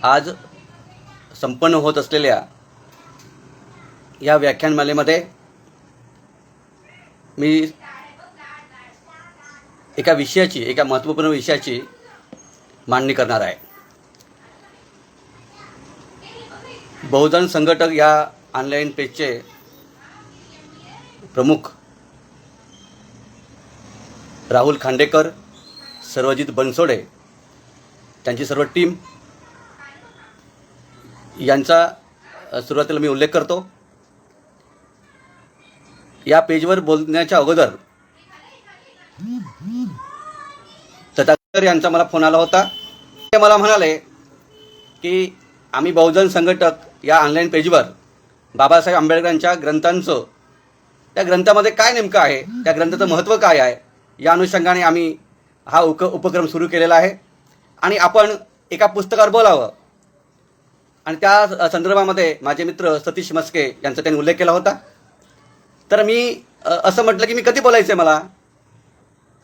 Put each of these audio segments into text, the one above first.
आज संपन्न होत असलेल्या या व्याख्यानमालेमध्ये मी एका महत्त्वपूर्ण विषयाची मांडणी करणार आहे. बहुजन संघटक या ऑनलाईन पेजचे प्रमुख राहुल खांडेकर, सर्वजित बनसोडे, त्यांची सर्व टीम यांचा सुरुवातीला मी उल्लेख करतो. या पेजवर बोलण्याच्या अगोदर तथागत यांचा मला फोन आला होता. ते मला म्हणाले की आम्ही बहुजन संघटक या ऑनलाईन पेजवर बाबासाहेब आंबेडकरांच्या ग्रंथांचं, त्या ग्रंथामध्ये काय नेमकं आहे, त्या ग्रंथाचं महत्त्व काय आहे, या अनुषंगाने आम्ही हा उपक्रम सुरू केलेला आहे आणि आपण एका पुस्तकावर बोलावं. आणि त्या संदर्भामध्ये माझे मित्र सतीश मस्के यांचा त्यांनी उल्लेख केला होता. तर मी असं म्हटलं की मी कधी बोलायचं आहे मला,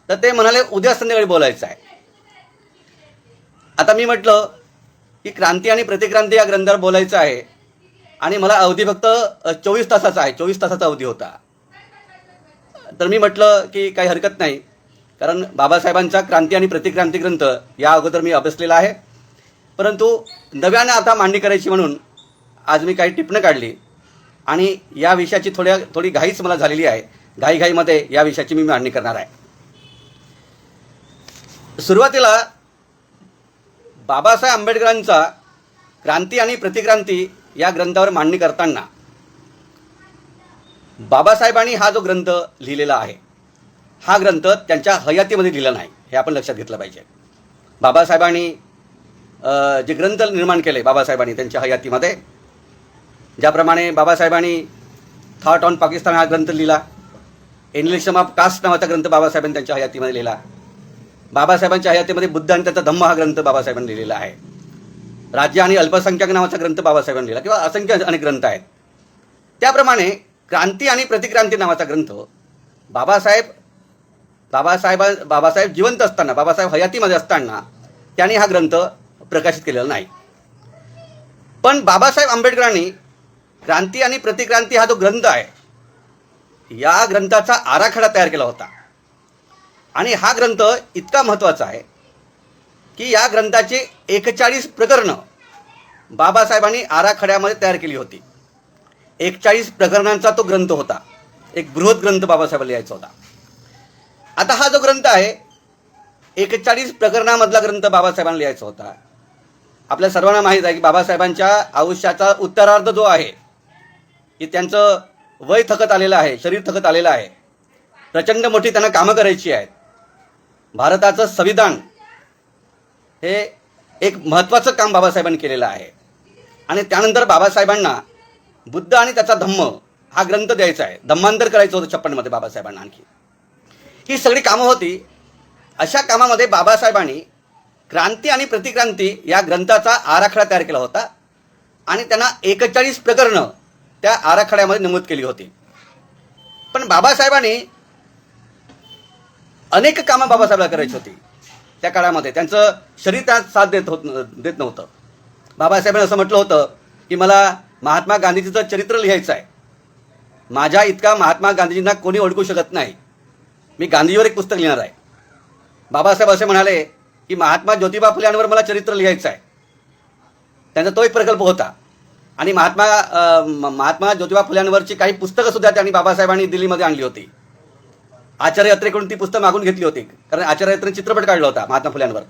तर ते म्हणाले उद्या संध्याकाळी बोलायचं आहे. आता मी म्हटलं की क्रांती आणि प्रतिक्रांती या ग्रंथावर बोलायचं आहे आणि मला अवधी फक्त 24 तासाचा आहे, 24 तासाचा अवधी होता. तर मी म्हटलं की काही हरकत नाही, कारण बाबासाहेबांचा क्रांती आणि प्रतिक्रांती ग्रंथ या अगोदर मी अभ्यासलेला आहे, परंतु नव्यानं आता मांडणी करायची म्हणून आज मी काही टिपणं काढली आणि या विषयाची थोडी घाईच मला झालेली आहे. घाईमध्ये या विषयाची मी मांडणी करणार आहे. सुरुवातीला बाबासाहेब आंबेडकरांचा क्रांती आणि प्रतिक्रांती या ग्रंथावर मांडणी करताना बाबासाहेबांनी हा जो ग्रंथ लिहिलेला आहे, हा ग्रंथ त्यांच्या हयातीमध्ये लिहिला नाही, हे आपण लक्षात घेतलं पाहिजे. बाबासाहेबांनी जे ग्रंथ निर्माण केले बाबासाहेबांनी त्यांच्या हयातीमध्ये, ज्याप्रमाणे बाबासाहेबांनी थॉट ऑन पाकिस्तान हा ग्रंथ लिहिला, एनलिशम ऑफ कास्ट नावाचा ग्रंथ बाबासाहेबांनी त्यांच्या हयातीमध्ये लिहिला, बाबासाहेबांच्या हयातीमध्ये बुद्ध आणि त्याचा धम्म हा ग्रंथ बाबासाहेबांनी लिहिलेला आहे, राज्य आणि अल्पसंख्याक नावाचा ग्रंथ बाबासाहेबांनी लिहिला, किंवा असंख्य अनेक ग्रंथ आहेत. त्याप्रमाणे क्रांती आणि प्रतिक्रांती नावाचा ग्रंथ बाबासाहेब जिवंत असताना, बाबासाहेब हयातीमध्ये असताना त्यांनी हा ग्रंथ प्रकाशित केलेला नाही. पण बाबासाहेब आंबेडकरांनी क्रांती आणि प्रतिक्रांती हा जो ग्रंथ आहे, या ग्रंथाचा आराखडा तयार केला होता. आणि हा ग्रंथ इतका महत्त्वाचा आहे की या ग्रंथाची 41 प्रकरणं बाबासाहेबांनी आराखड्यामध्ये तयार केली होती. 41 प्रकरणांचा तो ग्रंथ होता, एक बृहत ग्रंथ बाबासाहेबांना लिहायचा होता. आता हा जो ग्रंथ आहे, 41 प्रकरणामधला ग्रंथ बाबासाहेबांना लिहायचा होता. आपल्या सर्वांना माहीत आहे की बाबासाहेबांच्या आयुष्याचा उत्तरार्ध जो आहे, की त्यांचं वय थकत आलेलं आहे, शरीर थकत आलेलं आहे, प्रचंड मोठी त्यांना कामं करायची आहेत. भारताचं संविधान हे एक महत्त्वाचं काम बाबासाहेबांनी केलेलं आहे आणि त्यानंतर बाबासाहेबांना बुद्ध आणि त्याचा धम्म हा ग्रंथ द्यायचा आहे, धम्मांतर करायचं होतं 56 मध्ये बाबासाहेबांना. आणखी ही सगळी कामं होती. अशा कामामध्ये बाबासाहेबांनी क्रांती आणि प्रतिक्रांती या ग्रंथाचा आराखडा तयार केला होता आणि त्यांना 41 प्रकरणं त्या आराखड्यामध्ये नमूद केली होती. पण बाबासाहेबांनी अनेक कामं बाबासाहेबांना करायची होती. त्या काळामध्ये त्यांचं शरीर त्यात साथ देत नव्हतं. बाबासाहेबांनी असं म्हटलं होतं की मला महात्मा गांधीजीचं चरित्र लिहायचं आहे, माझ्या इतका महात्मा गांधीजींना कोणी ओळखू शकत नाही, मी गांधीजीवर एक पुस्तक लिहिणार आहे. बाबासाहेब असे म्हणाले की महात्मा ज्योतिबा फुले यांवर मला चरित्र लिहायचं आहे. त्यांचा तो एक प्रकल्प होता. आणि महात्मा ज्योतिबा फुल्यांवरची काही पुस्तकं सुद्धा त्यांनी बाबासाहेबांनी दिल्लीमध्ये आणली होती. आचार्य अत्रेकडून ती पुस्तकं मागून घेतली होती, कारण आचार्य अत्रेने चित्रपट काढला होता महात्मा फुल्यांवर.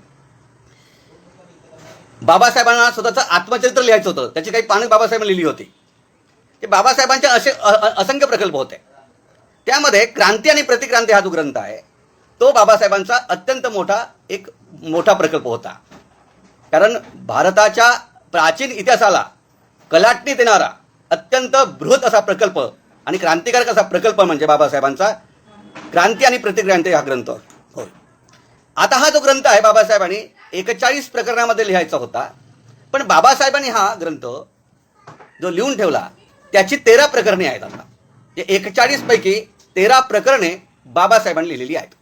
बाबासाहेबांना स्वतःचं आत्मचरित्र लिहायचं होतं, त्याची काही पानं बाबासाहेबांनी लिहिली होती. ते बाबासाहेबांचे असे असंख्य प्रकल्प होते. त्यामध्ये क्रांती आणि प्रतिक्रांती हा जो ग्रंथ आहे, तो बाबासाहेबांचा अत्यंत मोठा प्रकल्प होता. कारण भारताच्या प्राचीन इतिहासाला कलाटणी देणारा अत्यंत बृहत असा प्रकल्प आणि क्रांतिकारक असा प्रकल्प म्हणजे बाबासाहेबांचा क्रांती आणि प्रतिक्रांती हा ग्रंथ होय. आता हा जो ग्रंथ आहे बाबासाहेबांनी 41 प्रकरणामध्ये लिहायचा होता. पण बाबासाहेबांनी हा ग्रंथ जो लिहून ठेवला त्याची 13 प्रकरणे आहेत. आता 41 पैकी 13 प्रकरणे बाबासाहेबांनी लिहिलेली आहेत.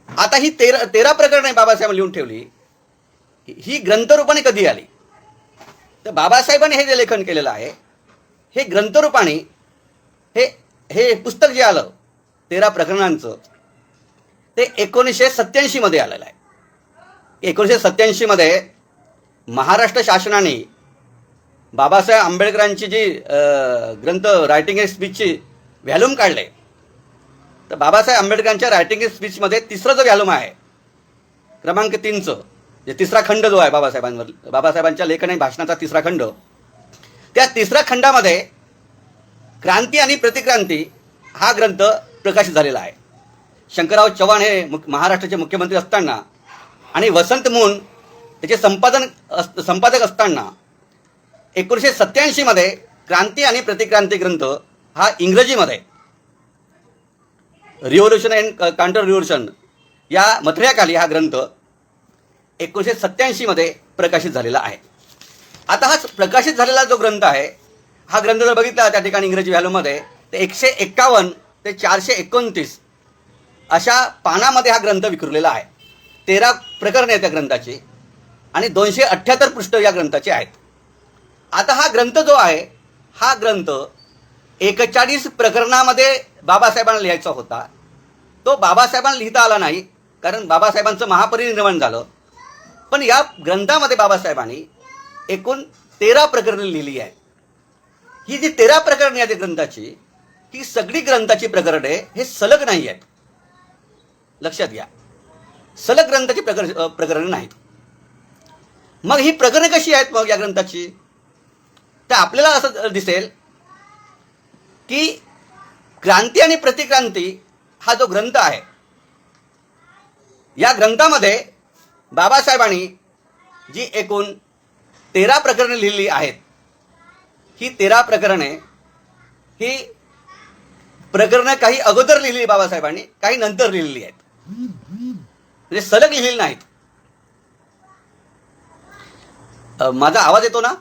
आता ही 13 प्रकरणे बाबासाहेबांनी लिहून ठेवली. ही ग्रंथरूपाने कधी आली? तर बाबासाहेबांनी हे जे लेखन केलेलं आहे हे ग्रंथरूपाने हे हे पुस्तक जे आलं 13 प्रकरणांचं ते 1987 मध्ये आलेलं आहे. 1987 मध्ये महाराष्ट्र शासनाने बाबासाहेब आंबेडकरांची जी ग्रंथ रायटिंग अँड स्पीचची व्हॅल्यूम काढले. तर बाबासाहेब आंबेडकरांच्या रायटिंग अँड स्पीचमध्ये तिसरं जो व्हॅल्यूम आहे क्रमांक 3चं जे तिसरा खंड जो आहे बाबासाहेबांच्या लेखन आणि भाषणाचा तिसरा खंड, त्या तिसऱ्या खंडामध्ये क्रांती आणि प्रतिक्रांती हा ग्रंथ प्रकाशित झालेला आहे. शंकरराव चव्हाण हे महाराष्ट्राचे मुख्यमंत्री असताना आणि वसंत मून त्याचे संपादक असताना 1987 मध्ये क्रांती आणि प्रतिक्रांती ग्रंथ हा इंग्रजीमध्ये रिव्होल्युशन अँड काउंटर रिव्होल्युशन या मथळ्याखाली हा ग्रंथ 1987 मध्ये प्रकाशित झालेला आहे. आता हा प्रकाशित झालेला जो ग्रंथ आहे हा ग्रंथ जर बघितला त्या ठिकाणी इंग्रजी व्हॅल्यूमध्ये ते 151 ते 429 अशा पानामध्ये हा ग्रंथ विखुरलेला आहे. 13 प्रकरणे आहेत त्या ग्रंथाची आणि 278 पृष्ठ या ग्रंथाचे आहेत. आता हा ग्रंथ जो आहे हा ग्रंथ 41 प्रकरणामध्ये बाबासाहेबांना लिहायचा होता. तो बाबासाहेबांना लिहिता आला नाही कारण बाबासाहेबांचं महापरिनिर्वाण झालं. पण या ग्रंथामध्ये बाबासाहेबांनी एकूण 13 प्रकरणे लिहिली आहेत. ही जी 13 प्रकरणे आहेत ग्रंथाची ही सगळी ग्रंथाची प्रकरणे हे सलग नाही आहेत. लक्षात घ्या, सलग ग्रंथाची प्रकरणे नाहीत. मग ही प्रकरणे कशी आहेत मग या ग्रंथाची? तर आपल्याला असं दिसेल की क्रांती आणि प्रतिक्रांती हा जो ग्रंथ आहे या ग्रंथामध्ये बाबासाहेबांनी जी एकूण 13 प्रकरणे लिहिली आहेत ही 13 प्रकरणे ही प्रकरणं काही अगोदर लिहिली बाबासाहेबांनी, काही नंतर लिहिलेली आहेत, म्हणजे सलग लिहिलेली नाहीत. माझा आवाज येतो ना?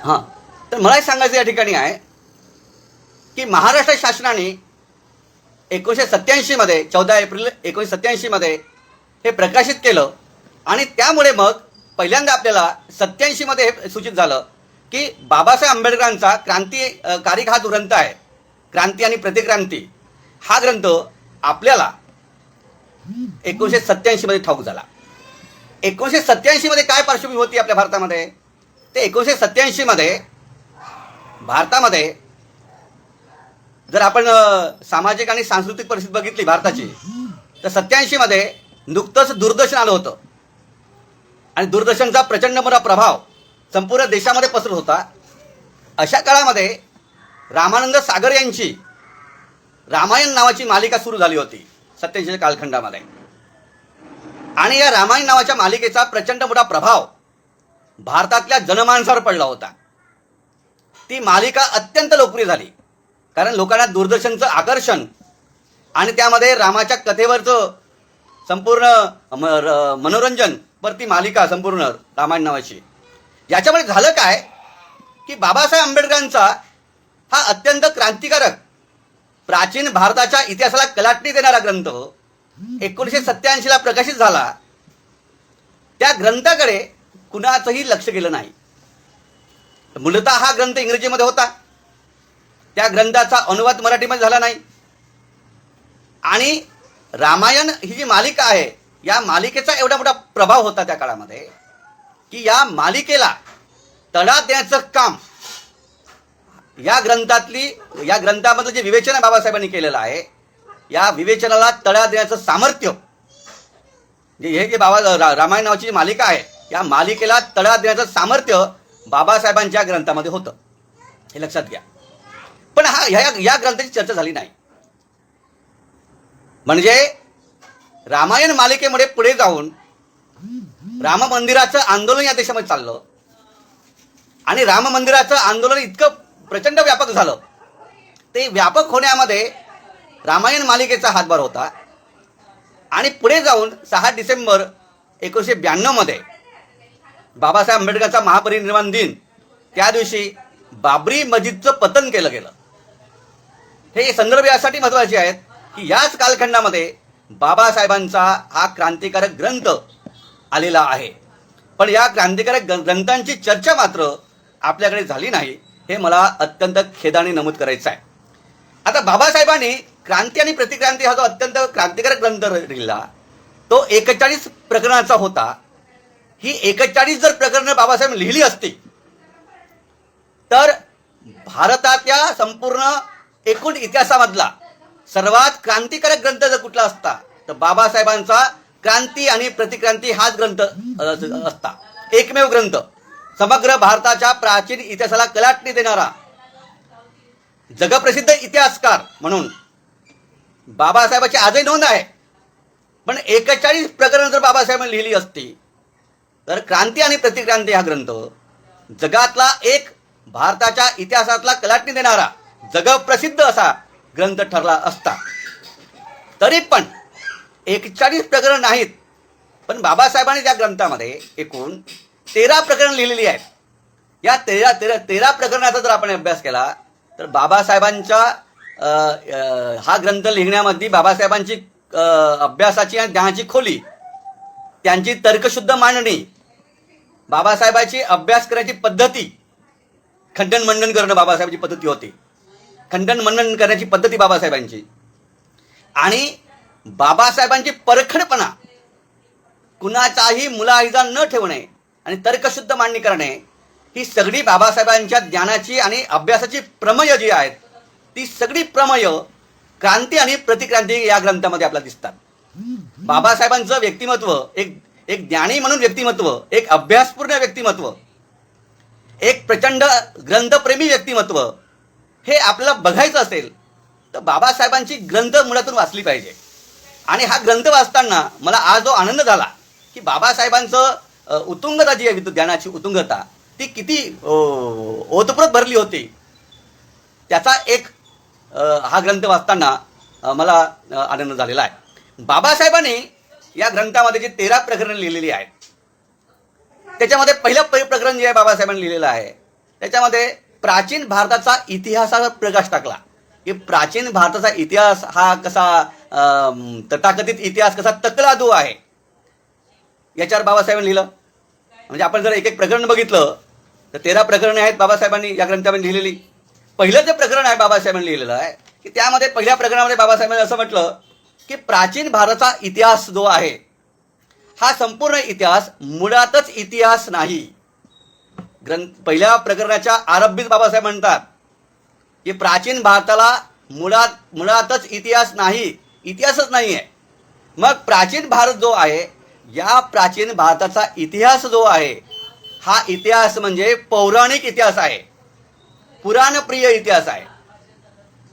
हां, तर मला हे सांगायचं या ठिकाणी आहे की महाराष्ट्र शासनाने 1987 मध्ये 14 एप्रिल 1987 मध्ये हे प्रकाशित केलं आणि त्यामुळे मग पहिल्यांदा आपल्याला 87 मध्ये हे सूचित झालं की बाबासाहेब आंबेडकरांचा क्रांतिकारी हा जो ग्रंथ आहे क्रांती आणि प्रतिक्रांती हा ग्रंथ आपल्याला 1987 मध्ये ठाऊक झाला. 1987 मध्ये काय पार्श्वभूमी होती आपल्या भारतामध्ये? ते 1987 मध्ये भारतामध्ये जर आपण सामाजिक आणि सांस्कृतिक परिस्थिती बघितली भारताची तर 87 मध्ये नुकतंच दूरदर्शन आलं होतं आणि दूरदर्शनचा प्रचंड मोठा प्रभाव संपूर्ण देशामध्ये पसरत होता. अशा काळामध्ये रामानंद सागर यांची रामायण नावाची मालिका सुरू झाली होती 87 कालखंडामध्ये आणि या रामायण नावाच्या मालिकेचा प्रचंड मोठा प्रभाव भारतातल्या जनमानसावर पडला होता. ती मालिका अत्यंत लोकप्रिय झाली कारण लोकांना दूरदर्शनचं आकर्षण आणि त्यामध्ये रामाच्या कथेवरचं संपूर्ण मनोरंजन पर ती मालिका संपूर्ण रामायण नावाची. याच्यामुळे झालं काय की बाबासाहेब आंबेडकरांचा हा अत्यंत क्रांतिकारक प्राचीन भारताच्या इतिहासाला कलाटणी देणारा ग्रंथ 1987 ला प्रकाशित झाला. त्या ग्रंथाकडे कुणाचंही लक्ष गेलं नाही. मूलतः हा ग्रंथ इंग्रजीमध्ये होता, त्या ग्रंथाचा अनुवाद मराठीमध्ये झाला नाही आणि रामायण ही जी मालिका आहे या मालिकेचा एवढा मोठा प्रभाव होता त्या काळामध्ये की या मालिकेला तडा देण्याचं काम या ग्रंथामधलं जे विवेचन बाबासाहेबांनी केलेलं आहे या विवेचनाला तडा देण्याचं सामर्थ्य हे जे रामायण नावाची जी मालिका आहे या मालिकेला तडा देण्याचं सामर्थ्य बाबासाहेबांच्या ग्रंथामध्ये होतं, हे लक्षात घ्या. पण या ग्रंथाची चर्चा झाली नाही. म्हणजे रामायण मालिकेमुळे पुढे जाऊन राम मंदिराचं आंदोलन या देशामध्ये चाललं आणि राम मंदिराचं आंदोलन इतकं प्रचंड व्यापक झालं. ते व्यापक होण्यामध्ये रामायण मालिकेचा हातभार होता. आणि पुढे जाऊन 6 डिसेंबर 1992 बाबासाहेब आंबेडकरांचा महापरिनिर्वाण दिन, त्या दिवशी बाबरी मस्जिदचं पतन केलं गेलं. हे संदर्भ यासाठी महत्त्वाचे आहेत की याच कालखंडामध्ये बाबासाहेबांचा हा क्रांतिकारक ग्रंथ आलेला आहे. पण या क्रांतिकारक ग्रंथांची चर्चा मात्र आपल्याकडे झाली नाही, हे मला अत्यंत खेदाने नमूद करायचं आहे. आता बाबासाहेबांनी क्रांती आणि प्रतिक्रांती हा जो अत्यंत क्रांतिकारक ग्रंथ लिहिला, तो 41 प्रकरणाचा होता. ही 41 जर प्रकरणं बाबासाहेब लिहिली असती तर भारताच्या संपूर्ण एकूण इतिहासामधला सर्वात क्रांतिकारक ग्रंथ जर कुठला असता तर बाबासाहेबांचा क्रांती आणि प्रतिक्रांती हाच ग्रंथ असता. एकमेव ग्रंथ, समग्र भारताच्या प्राचीन इतिहासाला कलाटणी देणारा, जगप्रसिद्ध इतिहासकार म्हणून बाबासाहेबांची आजही नोंद आहे. पण 41 प्रकरणं जर बाबासाहेबांनी लिहिली असती तर क्रांती आणि प्रतिक्रांती हा ग्रंथ जगातला एक भारताच्या इतिहासातला कलाटणी देणारा, जगप्रसिद्ध असा ग्रंथ ठरला असता. तरी पण 41 प्रकरण नाहीत, पण बाबासाहेबांनी त्या ग्रंथामध्ये एकूण 13 प्रकरण लिहिलेली आहेत. या 13 प्रकरणाचा जर आपण अभ्यास केला तर बाबासाहेबांच्या हा ग्रंथ लिहिण्यामध्ये बाबासाहेबांची अभ्यासाची आणि ज्ञानाची खोली, त्यांची तर्कशुद्ध मांडणी, बाबासाहेबांची अभ्यास करण्याची पद्धती, खंडन मंडन करणं बाबासाहेबांची पद्धती होती, खंडन मंडन करण्याची पद्धती बाबासाहेबांची, आणि बाबासाहेबांची परखडपणा, कुणाचाही मुलाहिजा न ठेवणे आणि तर्कशुद्ध मांडणी करणे, ही सगळी बाबासाहेबांच्या ज्ञानाची आणि अभ्यासाची प्रमेय जी आहेत ती सगळी प्रमेय क्रांती आणि प्रतिक्रांती या ग्रंथामध्ये आपल्याला दिसतात. बाबासाहेबांचं व्यक्तिमत्व एक ज्ञानी म्हणून व्यक्तिमत्व, एक अभ्यासपूर्ण व्यक्तिमत्व, एक प्रचंड ग्रंथप्रेमी व्यक्तिमत्व, हे आपल्याला बघायचं असेल तर बाबासाहेबांची ग्रंथ मुळातून वाचली पाहिजे. आणि हा ग्रंथ वाचताना मला आज जो आनंद झाला की बाबासाहेबांचं उत्तुंगता जी आहे, ज्ञानाची उत्तुंगता, ती किती ओतप्रोत भरली होती, त्याचा एक हा ग्रंथ वाचताना मला आनंद झालेला आहे. बाबासाहेबांनी या ग्रंथामध्ये जी 13 प्रकरणं लिहिलेली आहेत त्याच्यामध्ये पहिलं प्रकरण जे आहे बाबासाहेबांनी लिहिलेलं आहे त्याच्यामध्ये प्राचीन भारताचा इतिहासाचा प्रकाश टाकला की प्राचीन भारताचा इतिहास हा कसा तथाकथित इतिहास कसा तकलादू आहे, याच्यावर बाबासाहेबांनी लिहिलं. म्हणजे आपण जर एक एक प्रकरण बघितलं तर 13 प्रकरणे आहेत बाबासाहेबांनी या ग्रंथामध्ये लिहिलेली. पहिलं जे प्रकरण आहे बाबासाहेबांनी लिहिलेलं आहे की त्यामध्ये पहिल्या प्रकरणामध्ये बाबासाहेबांनी असं म्हटलं की प्राचीन भारताचा इतिहास जो आहे हा संपूर्ण इतिहास मुळातच इतिहास नाही. पहिल्या प्रकरणाच्या आरंभीत बाबासाहेब म्हणतात की प्राचीन भारताला मुळातच इतिहास नाही, इतिहासच नाही आहे. मग प्राचीन भारत जो आहे, या प्राचीन भारताचा इतिहास जो आहे हा इतिहास म्हणजे पौराणिक इतिहास आहे, पुराणप्रिय इतिहास आहे.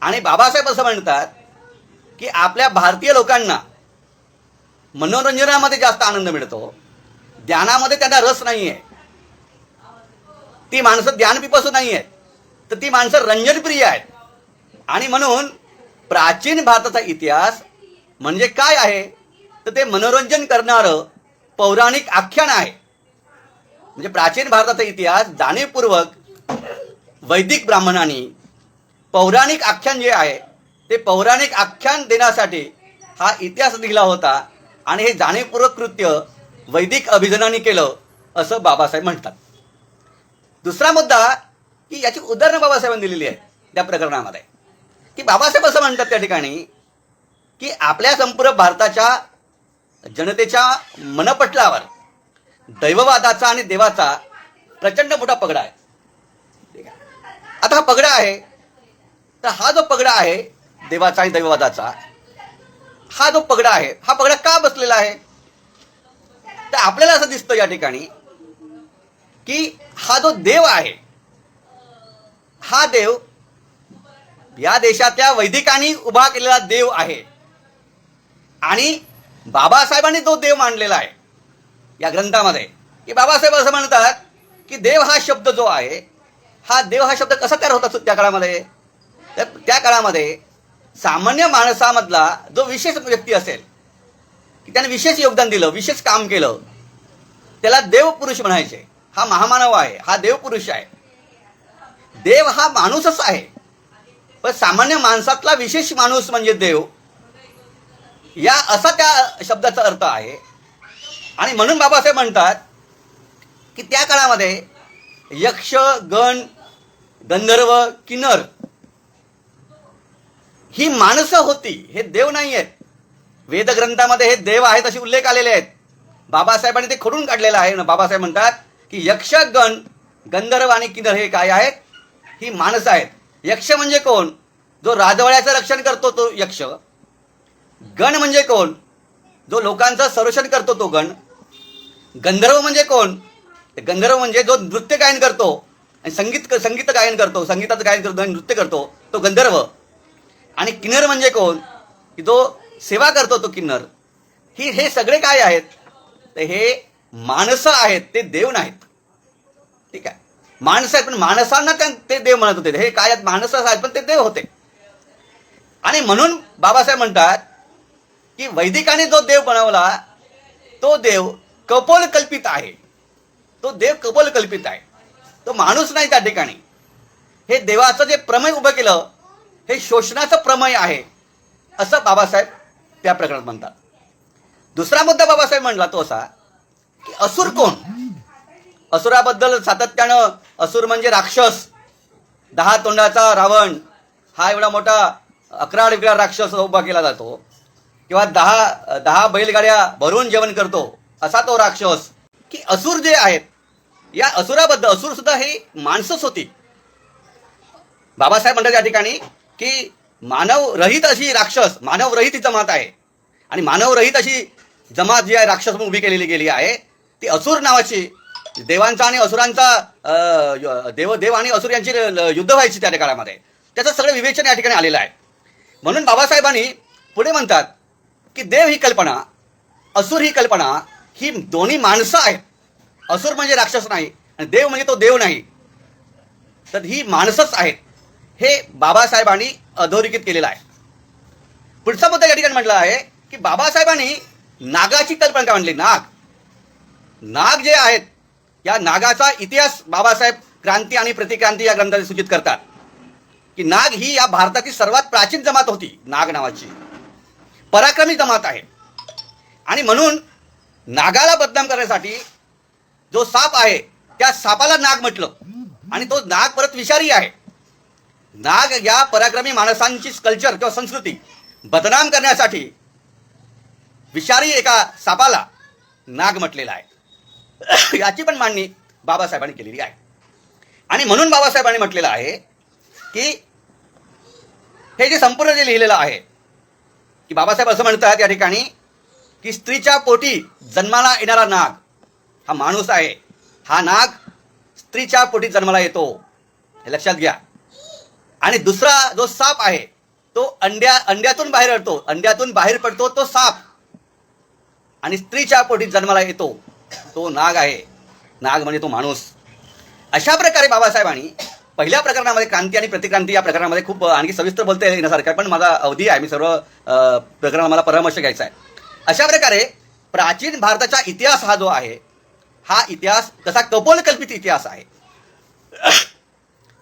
आणि बाबासाहेब असं म्हणतात की आपल्या भारतीय लोकांना मनोरंजनामध्ये जास्त आनंद मिळतो, ज्ञानामध्ये त्यांना रस नाही आहे. ती माणसं ज्ञानपिपासू नाही आहेत, तर ती माणसं रंजनप्रिय आहेत. आणि म्हणून प्राचीन भारताचा इतिहास म्हणजे काय आहे तर ते मनोरंजन करणारं पौराणिक आख्यान आहे. म्हणजे प्राचीन भारताचा इतिहास जाणीवपूर्वक वैदिक ब्राह्मणांनी पौराणिक आख्यान जे आहे ते पौराणिक आख्यान देण्यासाठी हा इतिहास लिहिला होता. आणि हे जाणीवपूर्वक कृत्य वैदिक अभिजनांनी केलं असं बाबासाहेब म्हणतात. दुसरा मुद्दा की याची उदाहरणं बाबासाहेबांनी दिलेली आहेत त्या प्रकरणामध्ये, की बाबासाहेब असं म्हणतात त्या ठिकाणी की आपल्या संपूर्ण भारताच्या जनतेच्या मनपटलावर दैववादाचा आणि देवाचा प्रचंड मोठा पगडा आहे. आता हा पगडा आहे, तर हा जो पगडा आहे देवाचा आणि दैववादाचा, हा जो पगडा आहे हा पगडा का बसलेला आहे तर आपल्याला असं दिसतं या ठिकाणी की हा जो देव आहे हा देव या देशातल्या वैदिकांनी उभा केलेला देव आहे. आणि बाबासाहेबांनी तो देव मांडलेला आहे या ग्रंथामध्ये. की बाबासाहेब असं म्हणतात की देव हा शब्द जो आहे, हा देव हा शब्द कसा तयार होता त्या काळामध्ये, तर त्या काळामध्ये सामान्य माणसामधला जो विशेष व्यक्ती असेल की त्याने विशेष योगदान दिलं, विशेष काम केलं, त्याला देवपुरुष म्हणायचे. हा महामानव आहे, हा देवपुरुष आहे. देव हा माणूसच आहे, पण सामान्य माणसातला विशेष माणूस म्हणजे देव, या असा त्या शब्दाचा अर्थ आहे. आणि म्हणून बाबासाहेब म्हणतात की त्या काळामध्ये यक्ष, गण, गंधर्व, किन्नर ही माणसं होती, हे देव नाही आहेत. वेदग्रंथामध्ये हे देव आहेत असे उल्लेख आलेले आहेत. बाबासाहेबांनी ते खोडून काढलेलं आहे. बाबासाहेब म्हणतात की यक्ष, गण, गंधर्व आणि किन्नर हे काय आहेत? ही माणसं आहेत. यक्ष म्हणजे कोण? जो राजवाड्याचं रक्षण करतो तो यक्ष. गण म्हणजे कोण? जो लोकांचं संरक्षण करतो तो गण. गंधर्व म्हणजे कोण? गंधर्व म्हणजे जो नृत्य गायन करतो आणि संगीत गायन करतो, संगीताचं गायन करतो आणि नृत्य करतो तो गंधर्व. आणि किन्नर म्हणजे कोण? की जो सेवा करतो तो किन्नर. हे सगळे काय आहेत? तर हे माणसं आहेत, ते देव नाहीत. ठीक आहे, माणसं आहेत, पण माणसांना ते देव म्हणत होते. हे काय आहेत? माणसं आहेत, पण ते देव होते. आणि म्हणून बाबासाहेब म्हणतात की वैदिकाने जो देव बनवला तो देव कपोलकल्पित आहे. तो देव कपोलकल्पित आहे, तो माणूस नाही त्या ठिकाणी. हे देवाचं जे प्रमेय उभं केलं हे शोषणाचं प्रमेय आहे, असं बाबासाहेब त्या प्रकरणात म्हणतात. दुसरा मुद्दा बाबासाहेब म्हणला तो असा की असुर कोण? असुराबद्दल सातत्यानं, असुर म्हणजे राक्षस, 10 तोंडाचा रावण, हा एवढा मोठा 11 विकरा राक्षस उभा केला जातो, किंवा 10 बैलगाड्या भरून जेवण करतो असा तो राक्षस. की असुर जे आहेत, या असुराबद्दल, असुर सुद्धा ही माणसंच होती. बाबासाहेब म्हणतात या ठिकाणी की मानवरहित अशी राक्षस, मानवरहित ही जमात आहे. आणि मानवरहित अशी जमात जी आहे राक्षस म्हणून उभी केलेली गेली आहे ती असुर नावाची. देवांचा आणि असुरांचा, देव आणि असुर यांची युद्ध व्हायची त्या काळामध्ये. त्याचं सगळं विवेचन या ठिकाणी आलेलं आहे. म्हणून बाबासाहेबांनी पुढे म्हणतात की देव ही कल्पना, असुर ही कल्पना, ही दोन्ही माणसं आहेत. असुर म्हणजे राक्षस नाही आणि देव म्हणजे तो देव नाही, तर ही माणसंच आहेत. हे बाबासाहेबांनी अधोरेखित केलेलं आहे. पुढचा मुद्दा या ठिकाणी म्हटला आहे की बाबासाहेबांनी नागाची कल्पना का म्हणली? नाग जे आहेत, या नागाचा इतिहास बाबासाहेब क्रांती आणि प्रतिक्रांती या ग्रंथात सूचित करतात की नाग ही या भारताची सर्वात प्राचीन जमात होती. नाग नावाची पराक्रमी जमात आहे. आणि म्हणून नागाला बदनाम करण्यासाठी जो साप आहे त्या सापाला नाग म्हटलं, आणि तो नाग परत विषारी आहे. नाग या पराक्रमी माणसांची कल्चर किंवा संस्कृती बदनाम करण्यासाठी विषारी एका सापाला नाग म्हटलेला आहे. याची पण मांडणी बाबासाहेबांनी केलेली आहे. आणि म्हणून बाबासाहेबांनी म्हटलेलं आहे की हे जे संपूर्ण जे लिहिलेलं आहे की बाबासाहेब असं म्हणतात या ठिकाणी की स्त्रीच्या पोटी जन्माला येणारा नाग हा माणूस आहे. हा नाग स्त्रीच्या पोटी जन्माला येतो, हे लक्षात घ्या. आणि दुसरा जो साप आहे तो अंड्यातून बाहेर पडतो, अंड्यातून बाहेर पडतो तो साप, आणि स्त्रीच्या पोटी जन्माला येतो तो नाग आहे. नाग म्हणजे तो माणूस. अशा प्रकारे बाबासाहेबांनी पहिल्या प्रकरणामध्ये क्रांती आणि प्रतिक्रांती या प्रकरणामध्ये खूप आणखी सविस्तर बोलता येण्यासारखं आहे, पण माझा अवधी आहे, मी सर्व प्रकरण मला परामर्श घ्यायचा आहे. अशा प्रकारे प्राचीन भारताचा इतिहास हा जो आहे, हा इतिहास कसा कपोलकल्पित इतिहास आहे,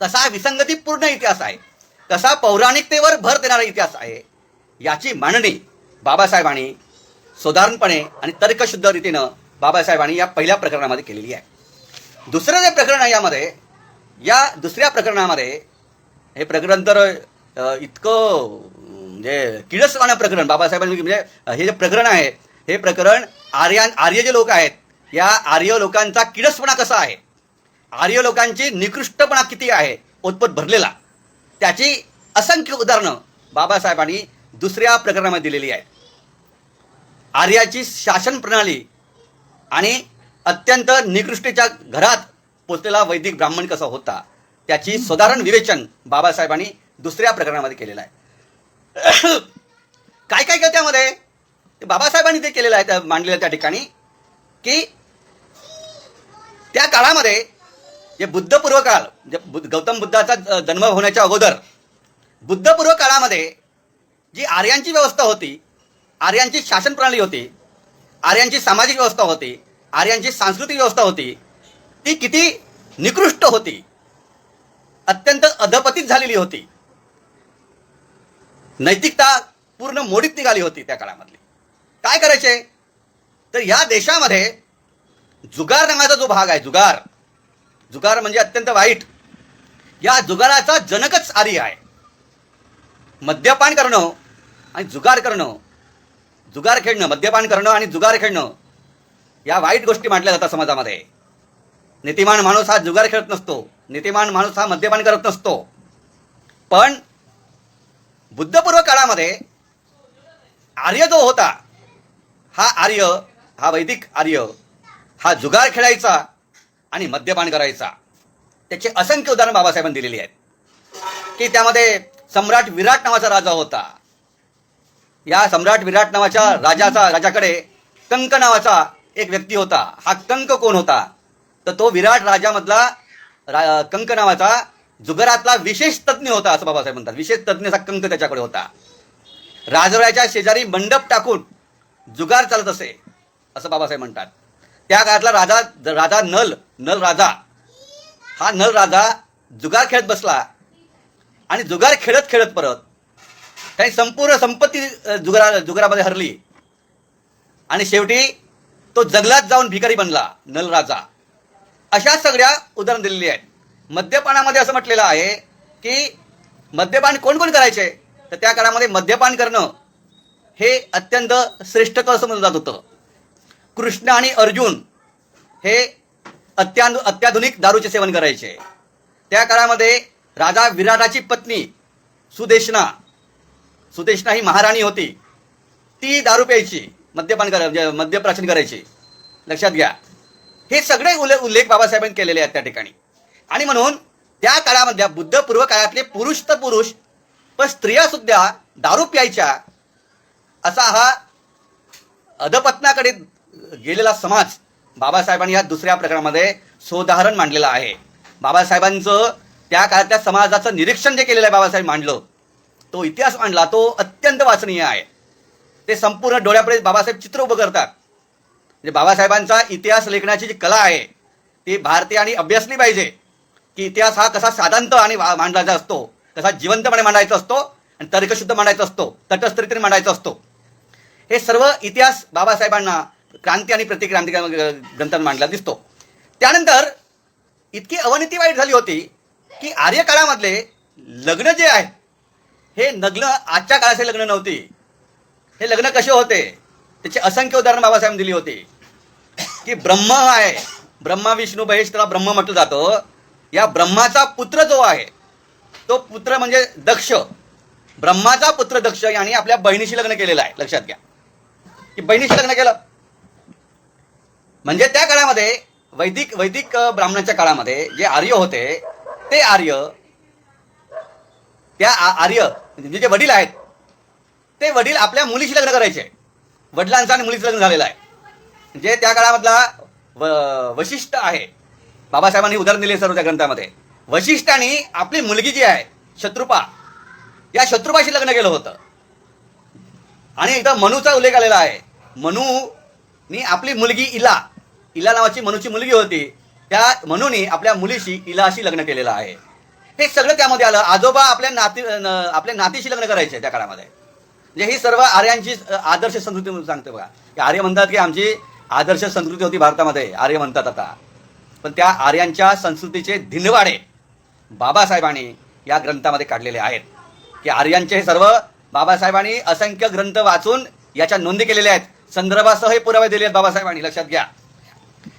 कसा विसंगतीपूर्ण इतिहास आहे, कसा पौराणिकतेवर भर देणारा इतिहास आहे, याची मांडणी बाबासाहेबांनी साधारणपणे आणि तर्कशुद्ध रीतीनं बाबासाहेबांनी या पहिल्या प्रकरणामध्ये केलेली आहे. दुसरं जे प्रकरण आहे यामध्ये, या दुसऱ्या प्रकरणामध्ये, हे प्रकरण तर इतकं म्हणजे किळसवाणं प्रकरण बाबासाहेबांनी, म्हणजे हे जे प्रकरण आहे हे प्रकरण आर्य जे लोक आहेत, या आर्य लोकांचा किळसपणा कसा आहे, आर्य लोकांची निकृष्टपणा किती आहे ओतपोत भरलेला, त्याची असंख्य उदाहरणं बाबासाहेबांनी दुसऱ्या प्रकरणामध्ये दिलेली आहे. आर्याची शासन प्रणाली आणि अत्यंत निकृष्टीच्या घरात पोचलेला वैदिक ब्राह्मण कसा होता, त्याची साधारण विवेचन बाबासाहेबांनी दुसऱ्या प्रकरणामध्ये केलेलं आहे. काय काय काय त्यामध्ये बाबासाहेबांनी ते केलेलं आहे, मांडलेलं त्या ठिकाणी की त्या काळामध्ये जे बुद्धपूर्व काळ, जे गौतम बुद्धाचा जन्म होण्याच्या अगोदर बुद्धपूर्व काळामध्ये जी आर्यांची व्यवस्था होती, आर्यांची शासन प्रणाली होती, आर्यांची सामाजिक व्यवस्था होती, आर्यांची सांस्कृतिक व्यवस्था होती, ती किती निकृष्ट होती, अत्यंत अधपतित झालेली होती, नैतिकता पूर्ण मोडीत निघाली होती त्या काळामधली. काय करायचे तर या देशामध्ये जुगार नावाचा जो भाग आहे, जुगार म्हणजे अत्यंत वाईट, या जुगाराचा जनकच आर्य आहे. मद्यपान करणं आणि जुगार करणं, जुगार खेळणं, मद्यपान करणं आणि जुगार खेळणं या वाईट गोष्टी मांडल्या जातात समाजामध्ये. नीतिमान माणूस हा जुगार खेळत नसतो, नीतिमान माणूस हा मद्यपान करत नसतो. पण बुद्धपूर्व काळामध्ये आर्य जो होता, हा आर्य, हा वैदिक आर्य, हा जुगार खेळायचा आणि मद्यपान करायचा. त्याचे असंख्य उदाहरण बाबासाहेबांनी दिलेली आहेत की त्यामध्ये सम्राट विराट नावाचा राजा होता. या सम्राट विराट नावाच्या राजाकडे कंक नावाचा एक व्यक्ती होता. हा कंक कोण होता तर तो विराट राजामधला कंक नावाचा जुगारातला विशेष तज्ज्ञ होता असं बाबासाहेब म्हणतात. विशेष तज्ज्ञाचा कंक त्याच्याकडे होता. राजवाड्याच्या शेजारी मंडप टाकून जुगार चालत असे असं बाबासाहेब म्हणतात. त्या काळातला राजा नल राजा जुगार खेळत बसला आणि जुगार खेळत खेळत परत त्याने संपूर्ण संपत्ती जुगारामध्ये हरली आणि शेवटी तो जंगलात जाऊन भिकारी बनला नल राजा. अशा सगळ्या उदाहरण दिलेली आहेत. मद्यपानामध्ये असं म्हटलेलं आहे की मद्यपान कोण कोण करायचे तर त्या काळामध्ये मद्यपान करणं हे अत्यंत श्रेष्ठकर समजलं जात होतं. कृष्ण आणि अर्जुन हे अत्याधुनिक दारूचे सेवन करायचे. त्या काळामध्ये राजा विराटाची पत्नी सुदेशना ही महाराणी होती. ती दारू प्यायची, मद्यप्राशन करायची. लक्षात घ्या, हे सगळे उल्लेख बाबासाहेबांनी केलेले आहेत त्या ठिकाणी. आणि म्हणून त्या काळामधल्या बुद्धपूर्व काळातले पुरुष तर पुरुष पण स्त्रिया सुद्धा दारू प्यायच्या असा हा अधपतनाकडे गेलेला समाज बाबासाहेबांनी या दुसऱ्या प्रकरणामध्ये सोदाहरण मांडलेलं आहे. बाबासाहेबांचं त्या काळातल्या समाजाचं निरीक्षण जे केलेलं आहे, बाबासाहेब मांडलं, तो इतिहास मांडला, तो अत्यंत वाचनीय आहे. ते संपूर्ण डोळ्यापुढे बाबासाहेब चित्र उभं करतात. म्हणजे बाबासाहेबांचा इतिहास लेखनाची जी कला आहे ती भारतीयांनी अभ्यासली पाहिजे की इतिहास हा कसा साधांत आणि मांडलाचा असतो, कसा जिवंतपणे मांडायचा असतो आणि तर्कशुद्ध मांडायचा असतो, तटस्थरितीने मांडायचा असतो. हे सर्व इतिहास बाबासाहेबांना क्रांती आणि प्रतिक्रांती ग्रंथात मांडला दिसतो. त्यानंतर इतकी अवनती वाईट झाली होती की आर्य काळामधले लग्न जे आहे हे लग्न आजच्या काळाचे लग्न नव्हती. हे लग्न कसे होते त्याचे असंख्य उदाहरण बाबासाहेब दिली होती. की ब्रह्म आहे, ब्रह्मा विष्णू महेश, त्याला ब्रह्म म्हटलं जातं. या ब्रह्माचा पुत्र जो आहे तो पुत्र म्हणजे दक्ष, ब्रह्माचा पुत्र दक्ष यांनी आपल्या बहिणीशी लग्न केलेलं आहे. लक्षात घ्या की बहिणीशी लग्न केलं म्हणजे त्या काळामध्ये वैदिक ब्राह्मणाच्या काळामध्ये जे आर्य होते ते आर्य म्हणजे जे वडील आहेत ते वडील आपल्या मुलीशी लग्न करायचे. वडिलांचं आणि मुलीचं लग्न झालेलं आहे. म्हणजे त्या काळामधला वशिष्ठ आहे, बाबासाहेबांनी उदाहरण दिले सर्व त्या ग्रंथामध्ये. वशिष्ठांनी आपली मुलगी जी आहे शत्रुपा, या शत्रुपाशी लग्न केलं होतं. आणि इथं मनूचा उल्लेख आलेला आहे. मनूनी आपली मुलगी इला नावाची मनूची मुलगी होती, त्या मनूनी आपल्या मुलीशी इलाशी लग्न केलेलं आहे. हे सगळं त्यामध्ये आलं. आजोबा आपल्या नातीशी लग्न करायचे त्या काळामध्ये. म्हणजे ही सर्व आर्यांची आदर्श संस्कृती म्हणून सांगते बघा. आर्य म्हणतात की आमची आदर्श संस्कृती होती भारतामध्ये, आर्य म्हणतात आता. पण त्या आर्यांच्या संस्कृतीचे धिंडवाडे बाबासाहेबांनी या ग्रंथामध्ये काढलेले आहेत. की आर्यांचे हे सर्व बाबासाहेबांनी असंख्य ग्रंथ वाचून याच्या नोंदी केलेल्या आहेत. संदर्भासह हे पुरावे दिले आहेत बाबासाहेबांनी, लक्षात घ्या.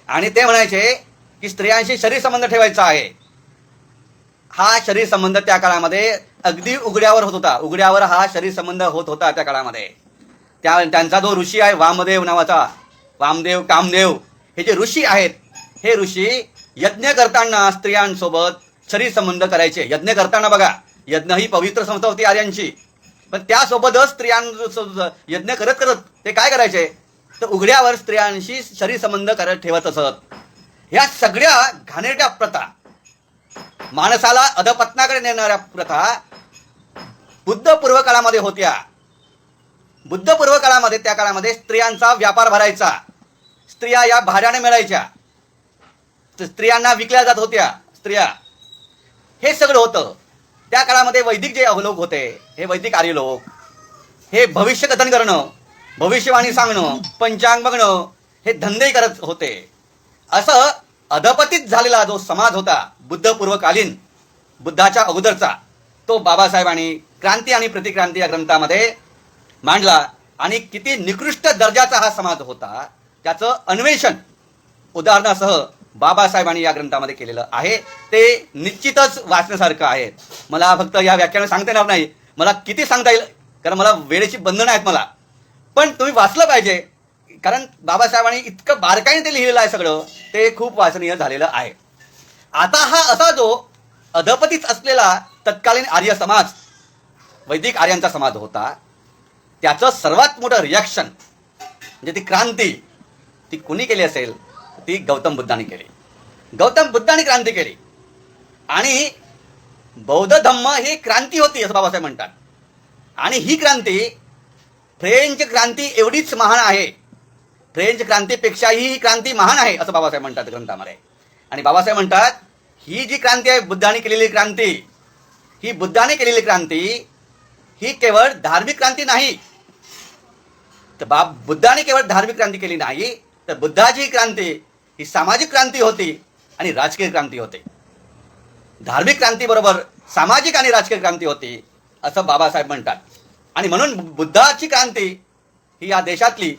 आणि ते म्हणायचे की स्त्रियांशी शरीर संबंध ठेवायचा आहे. हा शरीर संबंध त्या काळामध्ये अगदी उघड्यावर होत होता. उघड्यावर हा शरीर संबंध होत होता त्या काळामध्ये. त्यांचा जो ऋषी आहे वामदेव नावाचा, वामदेव कामदेव, हे जे ऋषी आहेत हे ऋषी यज्ञ करताना स्त्रियांसोबत शरीर संबंध करायचे. यज्ञ करताना बघा, यज्ञ ही पवित्र संस्था होती आर्यांची, पण त्यासोबतच स्त्रियांसोबत यज्ञ करत करत ते काय करायचे तर उघड्यावर स्त्रियांशी शरीर संबंध ठेवत असत. ह्या सगळ्या घाणेरड्या प्रथा, माणसाला अधपतनाकडे नेणाऱ्या प्रथा बुद्धपूर्व काळामध्ये होत्या. बुद्धपूर्व काळामध्ये, त्या काळामध्ये स्त्रियांचा व्यापार भरायचा, स्त्रिया या भाड्याने मिळायच्या, स्त्रियांना विकल्या जात होत्या स्त्रिया, हे सगळं होतं. त्या काळामध्ये वैदिक जे लोक होते, हे वैदिक आर्य लोक, हे भविष्य कथन करणं, भविष्यवाणी सांगणं, पंचांग बघणं, हे धंदे करत होते. असं अधपतित झालेला जो समाज होता बुद्धपूर्वकालीन, बुद्धाच्या अगोदरचा, तो बाबासाहेबांनी क्रांती आणि प्रतिक्रांती या ग्रंथामध्ये मांडला. आणि किती निकृष्ट दर्जाचा हा समाज होता त्याचं अन्वेषण उदाहरणासह बाबासाहेबांनी या ग्रंथामध्ये केलेलं आहे. ते निश्चितच वाचण्यासारखं आहे. मला फक्त या व्याख्यानात सांगता येणार नाही, मला किती सांगता येईल कारण मला वेळेची बंधनं आहेत मला, पण तुम्ही वाचलं पाहिजे, कारण बाबासाहेबांनी इतकं बारकाईने ते लिहिलेलं आहे सगळं, ते खूप वाचनीय झालेलं आहे. आता हा असा जो अधपतीत असलेला तत्कालीन आर्य समाज, वैदिक आर्यांचा समाज होता, त्याचं सर्वात मोठं रिॲक्शन म्हणजे ती क्रांती, ती कुणी केली असेल, ती गौतम बुद्धांनी केली. गौतम बुद्धांनी क्रांती केली. आणि बौद्ध धम्म ही क्रांती होती असं बाबासाहेब म्हणतात. आणि ही क्रांती फ्रेंच क्रांती एवढीच महान आहे, फ्रेंच क्रांतीपेक्षाही ही क्रांती महान आहे असं बाबासाहेब म्हणतात ग्रंथामध्ये. आणि बाबासाहेब म्हणतात ही जी क्रांती आहे, बुद्धाने केलेली क्रांती, ही बुद्धाने केलेली क्रांती ही केवळ धार्मिक क्रांती नाही. तर बुद्धाने केवळ धार्मिक क्रांती केली नाही, तर बुद्धाची क्रांती ही सामाजिक क्रांती होती आणि राजकीय क्रांती होती. धार्मिक क्रांतीबरोबर सामाजिक आणि राजकीय क्रांती होती असं बाबासाहेब म्हणतात. आणि म्हणून बुद्धाची क्रांती ही या देशातली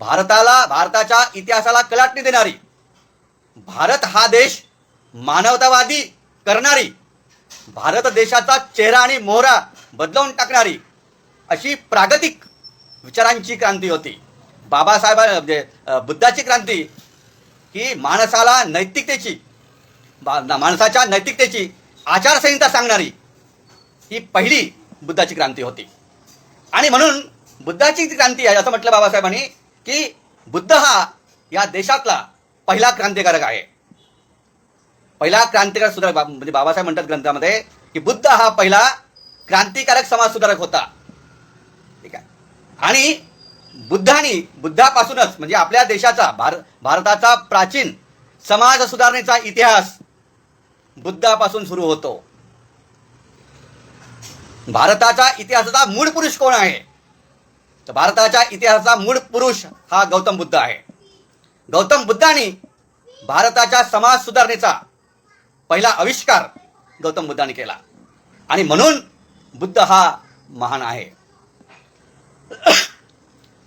भारताच्या इतिहासाला कलाटणी देणारी, भारत हा देश मानवतावादी करणारी, भारत देशाचा चेहरा आणि मोहरा बदलवून टाकणारी अशी प्रागतिक विचारांची क्रांती होती. बाबासाहेब म्हणजे बुद्धाची क्रांती ही माणसाला नैतिकतेची, माणसाच्या नैतिकतेची आचारसंहिता सांगणारी ही पहिली बुद्धाची क्रांती होती. आणि म्हणून बुद्धाची क्रांती आहे असं म्हटलं बाबासाहेबांनी की बुद्ध हा या देशातला पहिला क्रांतिकारक आहे. पहिला क्रांतिकारक सुधारक म्हणजे बाबासाहेब म्हणतात ग्रंथामध्ये की बुद्ध हा पहिला क्रांतिकारक समाज सुधारक होता. ठीक आहे. आणि बुद्धापासूनच म्हणजे आपल्या देशाचा भारताचा प्राचीन समाज सुधारणेचा इतिहास बुद्धापासून सुरू होतो. भारताच्या इतिहासाचा मूळ पुरुष कोण आहे, तर भारताच्या इतिहासाचा मूळ पुरुष हा गौतम बुद्ध आहे. गौतम बुद्धांनी भारताच्या समाज सुधारणेचा पहिला आविष्कार गौतम बुद्धांनी केला. आणि म्हणून बुद्ध हा महान आहे.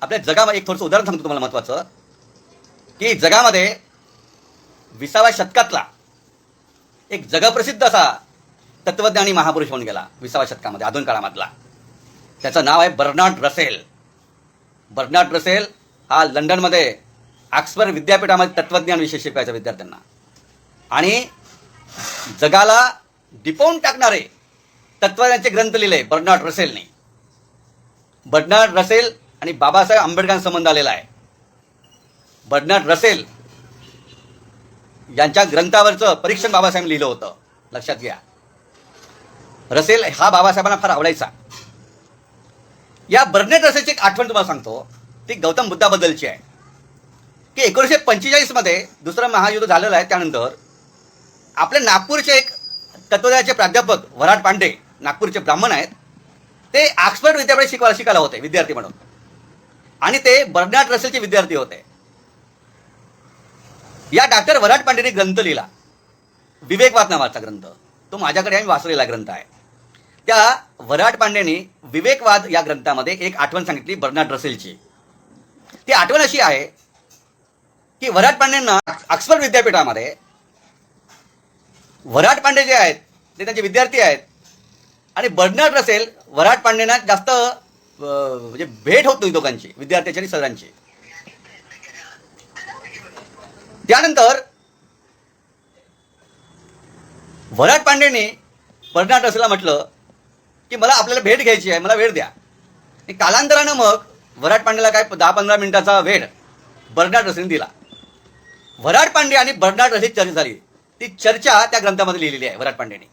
आपल्या जगामध्ये एक थोडंसं उदाहरण सांगतो तुम्हाला महत्वाचं, की जगामध्ये 20व्या शतकातला एक जगप्रसिद्ध असा तत्वज्ञानी महापुरुष होऊन गेला 20व्या शतकामध्ये, आधुनिक काळामधला. त्याचं नाव आहे बर्नार्ड रसेल. बर्नार्ड रसेल हा लंडनमध्ये ऑक्सफर्ड विद्यापीठामध्ये तत्वज्ञान विषय शिकवायचा विद्यार्थ्यांना. आणि जगाला डिपवून टाकणारे तत्वज्ञानाचे ग्रंथ लिहिले बर्नार्ड रसेलने. बर्नार्ड रसेल आणि बाबासाहेब आंबेडकरांचा संबंध आलेला आहे. बर्नार्ड रसेल यांच्या ग्रंथावरचं परीक्षण बाबासाहेब लिहिलं होतं, लक्षात घ्या. रसेल हा बाबासाहेबांना फार आवडायचा. या बर्नार्ड रसेलची एक आठवण तुम्हाला सांगतो, ती गौतम बुद्धाबद्दलची आहे. की 1945 मध्ये दुसरं महायुद्ध झालेलं आहे. त्यानंतर आपल्या नागपूरचे एक तत्वज्ञानाचे प्राध्यापक वराड पांडे, नागपूरचे ब्राह्मण आहेत, ते ऑक्सफर्ड विद्यापीठात शिकायला होते विद्यार्थी म्हणून. आणि ते बर्नार्ड रसेलचे विद्यार्थी होते. या डॉक्टर वराड पांडेने ग्रंथ लिहिला, विवेकवाद नावाचा ग्रंथ. तो माझ्याकडे आम्ही वाचलेला ग्रंथ आहे. त्या वराड पांडेने विवेकवाद या ग्रंथामध्ये एक आठवण सांगितली बर्नार्ड रसेलची. ती आठवण अशी आहे की वराड पांडेंना ऑक्सफर्ड विद्यापीठामध्ये वराड पांडे जे आहेत ते त्यांचे विद्यार्थी आहेत. आणि बर्नार्ड रसेल वराड पांडेंना जास्त म्हणजे भेट होत नाही दोघांची, विद्यार्थ्याची आणि सरांची. त्यानंतर वराड पांडेंनी बर्नार्ड रसेलला म्हटलं की मला आपल्याला भेट घ्यायची आहे, मला वेळ द्या. कालांतरानं मग वराड पांडेला काय 10-15 मिनिटाचा वेळ बर्नार्ड रसेलने दिला. वराड पांडे आणि बर्नार्ड रसेल चर्चा झाली. ती चर्चा त्या ग्रंथामध्ये लिहिलेली आहे वराड पांडेने.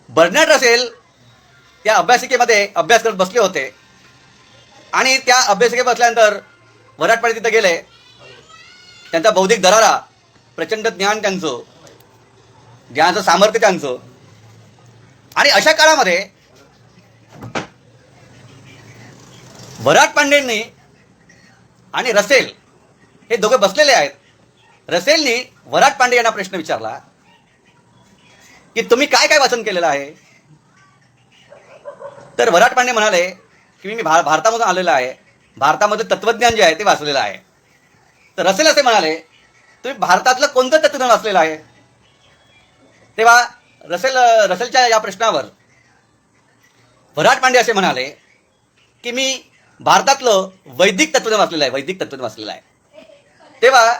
बर्नार्ड रसेल त्या अभ्यासिकेमध्ये अभ्यास करत बसले होते आणि त्या अभ्यासिकेत बसल्यानंतर वराटपाडी तिथं गेले. त्यांचा बौद्धिक दरारा, प्रचंड ज्ञान त्यांचं, ज्ञानाचं सामर्थ्य त्यांचं. आणि अशा काळामध्ये वराट पांडेंनी आणि रसेल हे दोघे बसलेले आहेत. रसेलनी वराट पांडे यांना प्रश्न विचारला की तुम्ही काय काय वाचन केलेलं आहे. तर वराट पांडे म्हणाले की मी भारतामधून आलेलो आहे, भारतामध्ये तत्वज्ञान जे आहे ते वाचलेलं आहे. तर रसेल असे म्हणाले तुम्ही भारतातलं कोणतं तत्वज्ञान वाचलेलं आहे. तेव्हा रसेलच्या या प्रश्नावर वराट पांडे असे म्हणाले की मी भारतातलं वैदिक तत्वज्ञान वाचलेलं आहे, वैदिक तत्वज्ञान वाचलेलं आहे. तेव्हा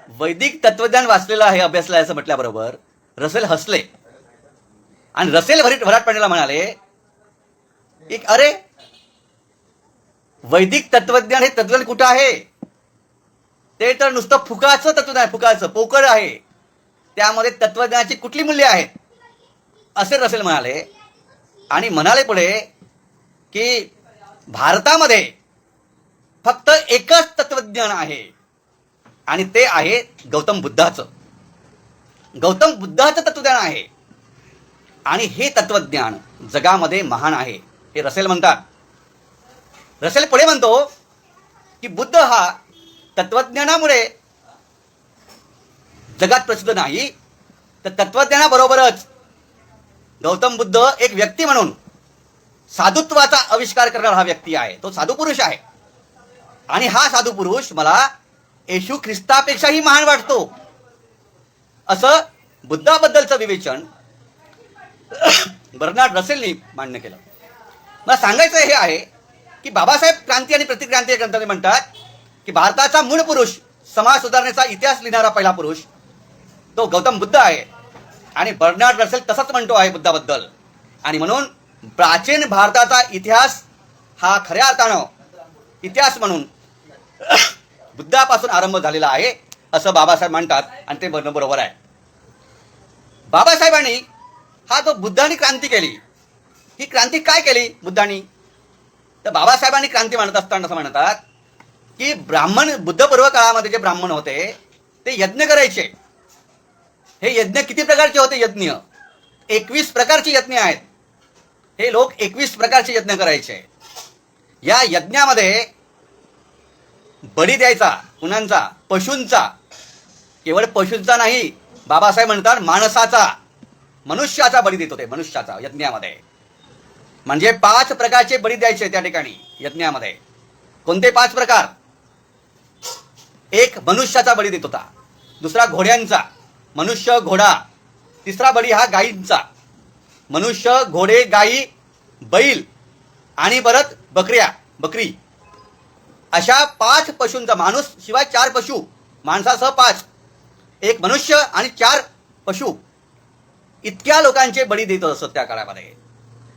वैदिक तत्वज्ञान वाचलेलं आहे, अभ्यासलं आहे असं म्हटल्याबरोबर रसेल हसले आणि रसेल वराट पांडेला म्हणाले की अरे वैदिक तत्वज्ञान हे तत्वज्ञान कुठं आहे, ते तर नुसतं फुकाचं तत्वज्ञान, फुकाचं पोकळ आहे, त्यामध्ये तत्वज्ञानाची कुठली मूल्य आहेत असे रसेल म्हणाले. आणि म्हणाले पुढे की भारतामध्ये फक्त एकच तत्वज्ञान आहे आणि ते आहे गौतम बुद्धाचं. गौतम बुद्धाचं तत्वज्ञान आहे आणि हे तत्वज्ञान जगामध्ये महान आहे हे रसेल म्हणतात. रसेल पुढे म्हणतो की बुद्ध हा तत्वज्ञानामुळे जगात प्रसिद्ध नाही, तर तत्वज्ञानाबरोबरच गौतम बुद्ध एक व्यक्ती म्हणून साधुत्वाचा आविष्कार करणारा हा व्यक्ती आहे, तो साधू पुरुष आहे. आणि हा साधू पुरुष मला येशू ख्रिस्तापेक्षाही महान वाटतो असं बुद्धाबद्दलचं विवेचन बर्नार्ड रसेलनी मान्य केलं. मला सांगायचं हे आहे की बाबासाहेब क्रांती आणि प्रतिक्रांती या ग्रंथामध्ये म्हणतात की भारताचा मूळ पुरुष, समाज सुधारणेचा इतिहास लिहिणारा पहिला पुरुष तो गौतम बुद्ध आहे. आणि बर्नार्ड रसेल तसंच म्हणतो आहे बुद्धाबद्दल. आणि म्हणून प्राचीन भारताचा इतिहास हा खऱ्या अर्थानं इतिहास म्हणून बुद्धापासून आरंभ झालेला आहे असं बाबासाहेब म्हणतात आणि ते बरोबर आहे. बाबासाहेबांनी हा जो बुद्धांनी क्रांती केली, ही क्रांती काय केली बुद्धांनी, तर बाबासाहेबांनी क्रांती म्हणत असताना असं म्हणतात की ब्राह्मण, बुद्धपूर्व काळामध्ये जे ब्राह्मण होते ते यज्ञ करायचे. हे यज्ञ किती प्रकारचे होते, यज्ञ 21 प्रकारचे यज्ञ आहेत. हे लोक 21 प्रकारचे यज्ञ करायचे. या यज्ञामध्ये बळी द्यायचा कुणांचा, पशूंचा, केवळ पशूंचा नाही, बाबासाहेब म्हणतात माणसाचा, मनुष्याचा बळी देत होते, मनुष्याचा यज्ञामध्ये. म्हणजे 5 प्रकारचे बळी द्यायचे त्या ठिकाणी यज्ञामध्ये. कोणते 5 प्रकार, एक मनुष्याचा बळी देत होता, दुसरा घोड्यांचा, मनुष्य घोडा, तिसरा बळी हा गायींचा, मनुष्य घोडे गायी बैल आणि परत बकरी, अशा 5 पशूंचा, माणूस शिवाय 4 पशु, माणसासह 5, एक मनुष्य आणि 4 पशु, इतक्या लोकांचे बळी देत असत त्या काळामध्ये.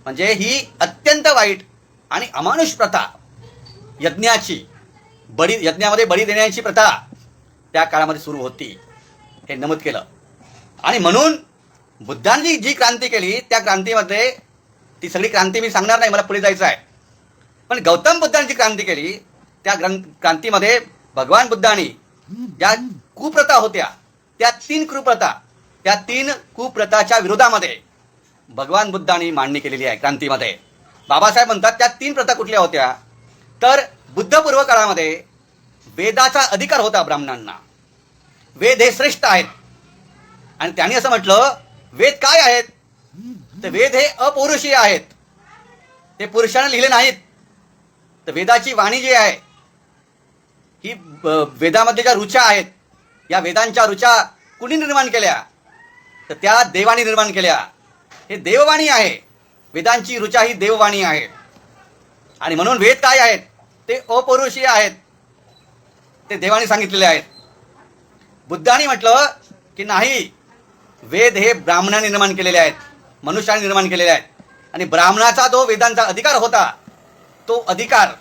म्हणजे ही अत्यंत वाईट आणि अमानुष प्रथा, यज्ञाची यज्ञामध्ये बळी देण्याची प्रथा त्या काळामध्ये सुरू होती, हे नमूद केलं. आणि म्हणून बुद्धांनी जी क्रांती केली त्या क्रांतीमध्ये, ती सगळी क्रांती मी सांगणार नाही, मला पुढे जायचं आहे, पण गौतम बुद्धांनी जी क्रांती केली त्या क्रांतीमध्ये भगवान बुद्धांनी ज्या कुप्रथा होत्या, त्या 3 कुप्रथा, त्या 3 कुप्रथाच्या विरोधामध्ये भगवान बुद्धांनी मांडणी केलेली आहे क्रांतीमध्ये. बाबासाहेब म्हणतात त्या 3 प्रथा कुठल्या होत्या, तर बुद्धपूर्व काळामध्ये वेदाचा अधिकार होता ब्राह्मणांना, वेद हे श्रेष्ठ आहेत. आणि त्यांनी असं म्हटलं वेद काय आहेत, तर वेद हे अपौरुषीय आहेत, ते पुरुषाने लिहिले नाहीत. तर वेदाची वाणी जी आहे ही, वेदामध्ये ज्या ऋचा आहेत, या वेदांच्या ऋचा कुणी निर्माण केल्या, तर त्या देवानी निर्माण केल्या. हे देववाणी आहे, वेदांची ऋचा ही देववाणी आहे. आणि म्हणून वेद काय आहेत, ते अपौरुषीय आहेत, ते देवानी सांगितलेले आहेत. बुद्धांनी म्हटलं की नाही, वेद हे ब्राह्मणाने निर्माण केलेले आहेत, मनुष्याने निर्माण केलेले आहेत. आणि ब्राह्मणाचा जो वेदांचा अधिकार होता, तो अधिकार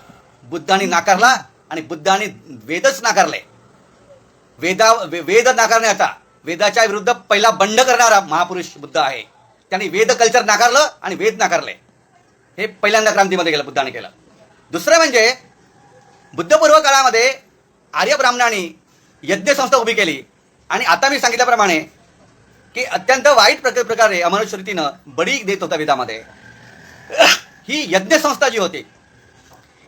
बुद्धांनी नाकारला आणि बुद्धांनी वेदच नाकारले. वेद नाकारण्याचा, वेदाच्या विरुद्ध पहिला बंड करणारा महापुरुष बुद्ध आहे. त्यांनी वेद कल्चर नाकारलं आणि वेद नाकारले. हे पहिल्यांदा क्रांतीमध्ये केलं, बुद्धाने केलं. दुसरं म्हणजे बुद्धपूर्व काळामध्ये आर्य ब्राह्मणांनी यज्ञसंस्था उभी केली आणि आता मी सांगितल्याप्रमाणे की अत्यंत वाईट प्रकारे अमनुश्रुतीनं बळी देत होता वेदामध्ये. ही यज्ञसंस्था जी होती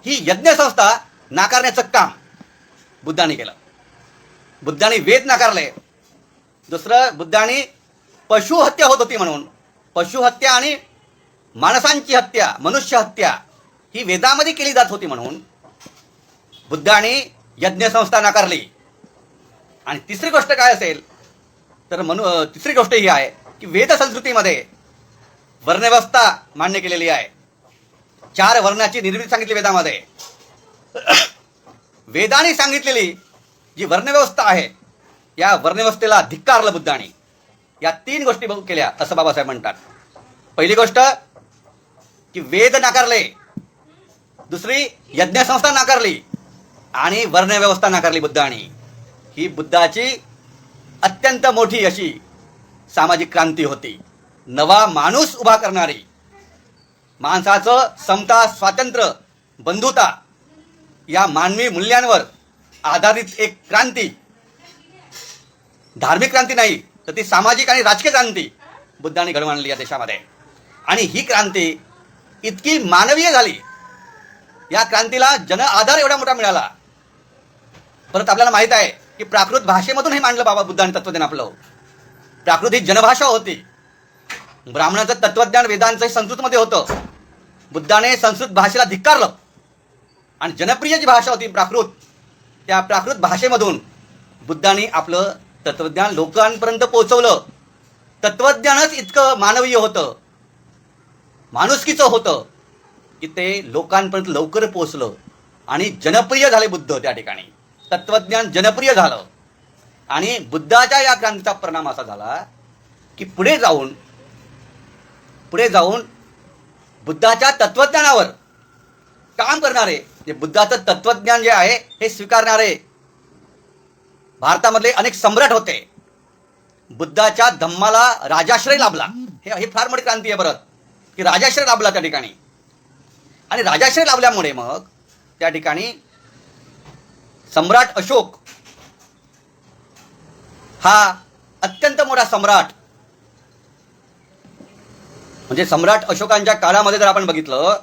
ही यज्ञसंस्था नाकारण्याचं काम बुद्धांनी केलं. बुद्धांनी वेद नाकारले. दुसरं, बुद्धांनी पशुहत्या होत होती म्हणून पशुहत्या आणि माणसांची हत्या, मनुष्य हत्या ही वेदामध्ये केली जात होती म्हणून बुद्धांनी यज्ञसंस्था नाकारली. आणि तिसरी गोष्ट काय असेल तर तिसरी गोष्ट ही आहे की वेद संस्कृतीमध्ये वर्णव्यवस्था मान्य केलेली आहे. 4 वर्णाची निर्मिती सांगितली वेदामध्ये. वेदाने सांगितलेली जी वर्णव्यवस्था आहे या वर्णव्यवस्थेला धिक्कारलं बुद्धांनी. या 3 गोष्टी केल्या असं बाबासाहेब म्हणतात. पहिली गोष्ट की वेद नाकारले, दुसरी यज्ञसंस्था नाकारली आणि वर्णव्यवस्था नाकारली बुद्धांनी. ही बुद्धाची अत्यंत मोठी अशी सामाजिक क्रांती होती. नवा माणूस उभा करणारी, माणसाचं समता, स्वातंत्र्य, बंधुता या मानवी मूल्यांवर आधारित एक क्रांती. धार्मिक क्रांती नाही तर ती सामाजिक आणि राजकीय क्रांती बुद्धांनी घडवून आणली या देशामध्ये. आणि ही क्रांती इतकी मानवीय झाली, या क्रांतीला जन आधार एवढा मोठा मिळाला. परत आपल्याला माहित आहे की प्राकृत भाषेमधून हे मांडलं बाबा बुद्धांनी तत्वज्ञान आपलं. प्राकृत ही जनभाषा होती. ब्राह्मणाचं तत्वज्ञान वेदांचं संस्कृतमध्ये होतं. बुद्धाने संस्कृत भाषेला धिक्कारलं आणि जनप्रिय जी भाषा होती प्राकृत, त्या प्राकृत भाषेमधून बुद्धांनी आपलं तत्वज्ञान लोकांपर्यंत पोहोचवलं. तत्वज्ञानच इतकं मानवीय होतं, माणुसकीचं होतं की ते लोकांपर्यंत लवकर पोहोचलं आणि जनप्रिय झाले बुद्ध. त्या ठिकाणी तत्वज्ञान जनप्रिय झालं आणि बुद्धाच्या या क्रांतीचा परिणाम असा झाला की पुढे जाऊन बुद्धाच्या तत्वज्ञानावर काम करणारे, जे बुद्धाचं तत्वज्ञान जे आहे हे स्वीकारणारे भारतामधले अनेक सम्राट होते. बुद्धाच्या धम्माला राजाश्रय लाभला. हे फार मोठी क्रांती आहे परत की राजाश्रय लाभला त्या ठिकाणी. आणि राजाश्रय लाभल्यामुळे मग त्या ठिकाणी सम्राट अशोक हा अत्यंत मोठा सम्राट, म्हणजे सम्राट अशोकांच्या काळामध्ये जर आपण बघितलं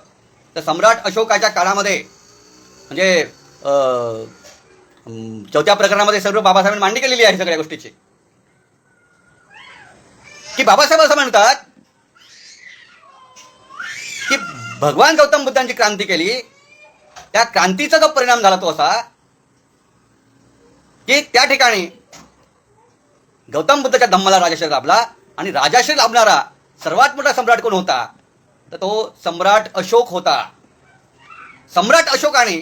तर सम्राट अशोकाच्या काळामध्ये म्हणजे 4थ्या प्रकरणामध्ये सर्व बाबासाहेबांनी मांडणी केलेली आहे सगळ्या गोष्टीची. की बाबासाहेब असं म्हणतात की भगवान गौतम बुद्धांची क्रांती केली, त्या क्रांतीचा जो परिणाम झाला तो असा की त्या ठिकाणी गौतम बुद्धाच्या धम्माला राजाश्रय लाभला. आणि राजाश्रय लाभणारा सर्वात मोठा सम्राट कोण होता तर तो सम्राट अशोक होता. सम्राट अशोकाने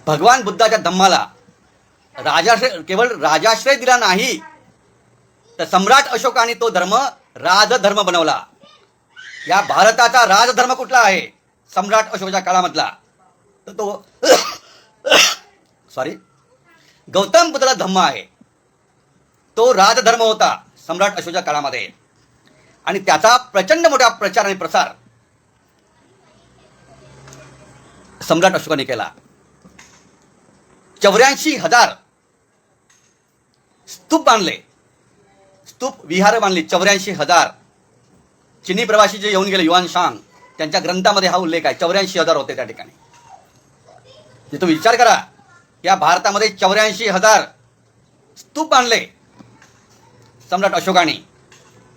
भगवान बुद्धाच्या धम्माला राजाश्रय, केवळ राजाश्रय दिला नाही तर सम्राट अशोकाने तो धर्म राजधर्म बनवला. या भारताचा राजधर्म कुठला आहे सम्राट अशोकाच्या काळामधला तर तो गौतम बुद्धाचा धम्म आहे. तो राजधर्म होता सम्राट अशोकाच्या काळामध्ये. आणि त्याचा प्रचंड मोठा प्रचार आणि प्रसार सम्राट अशोकाने केला. 84,000 स्तूप बांधले, स्तूप विहार बांधली 84,000. चिनी प्रवासी जे येऊन गेले युआन शांग त्यांच्या ग्रंथामध्ये हा उल्लेख आहे. 84,000 होते त्या ठिकाणी. जे तुम्ही विचार करा, या भारतामध्ये 84,000 स्तूप बांधले सम्राट अशोकाने.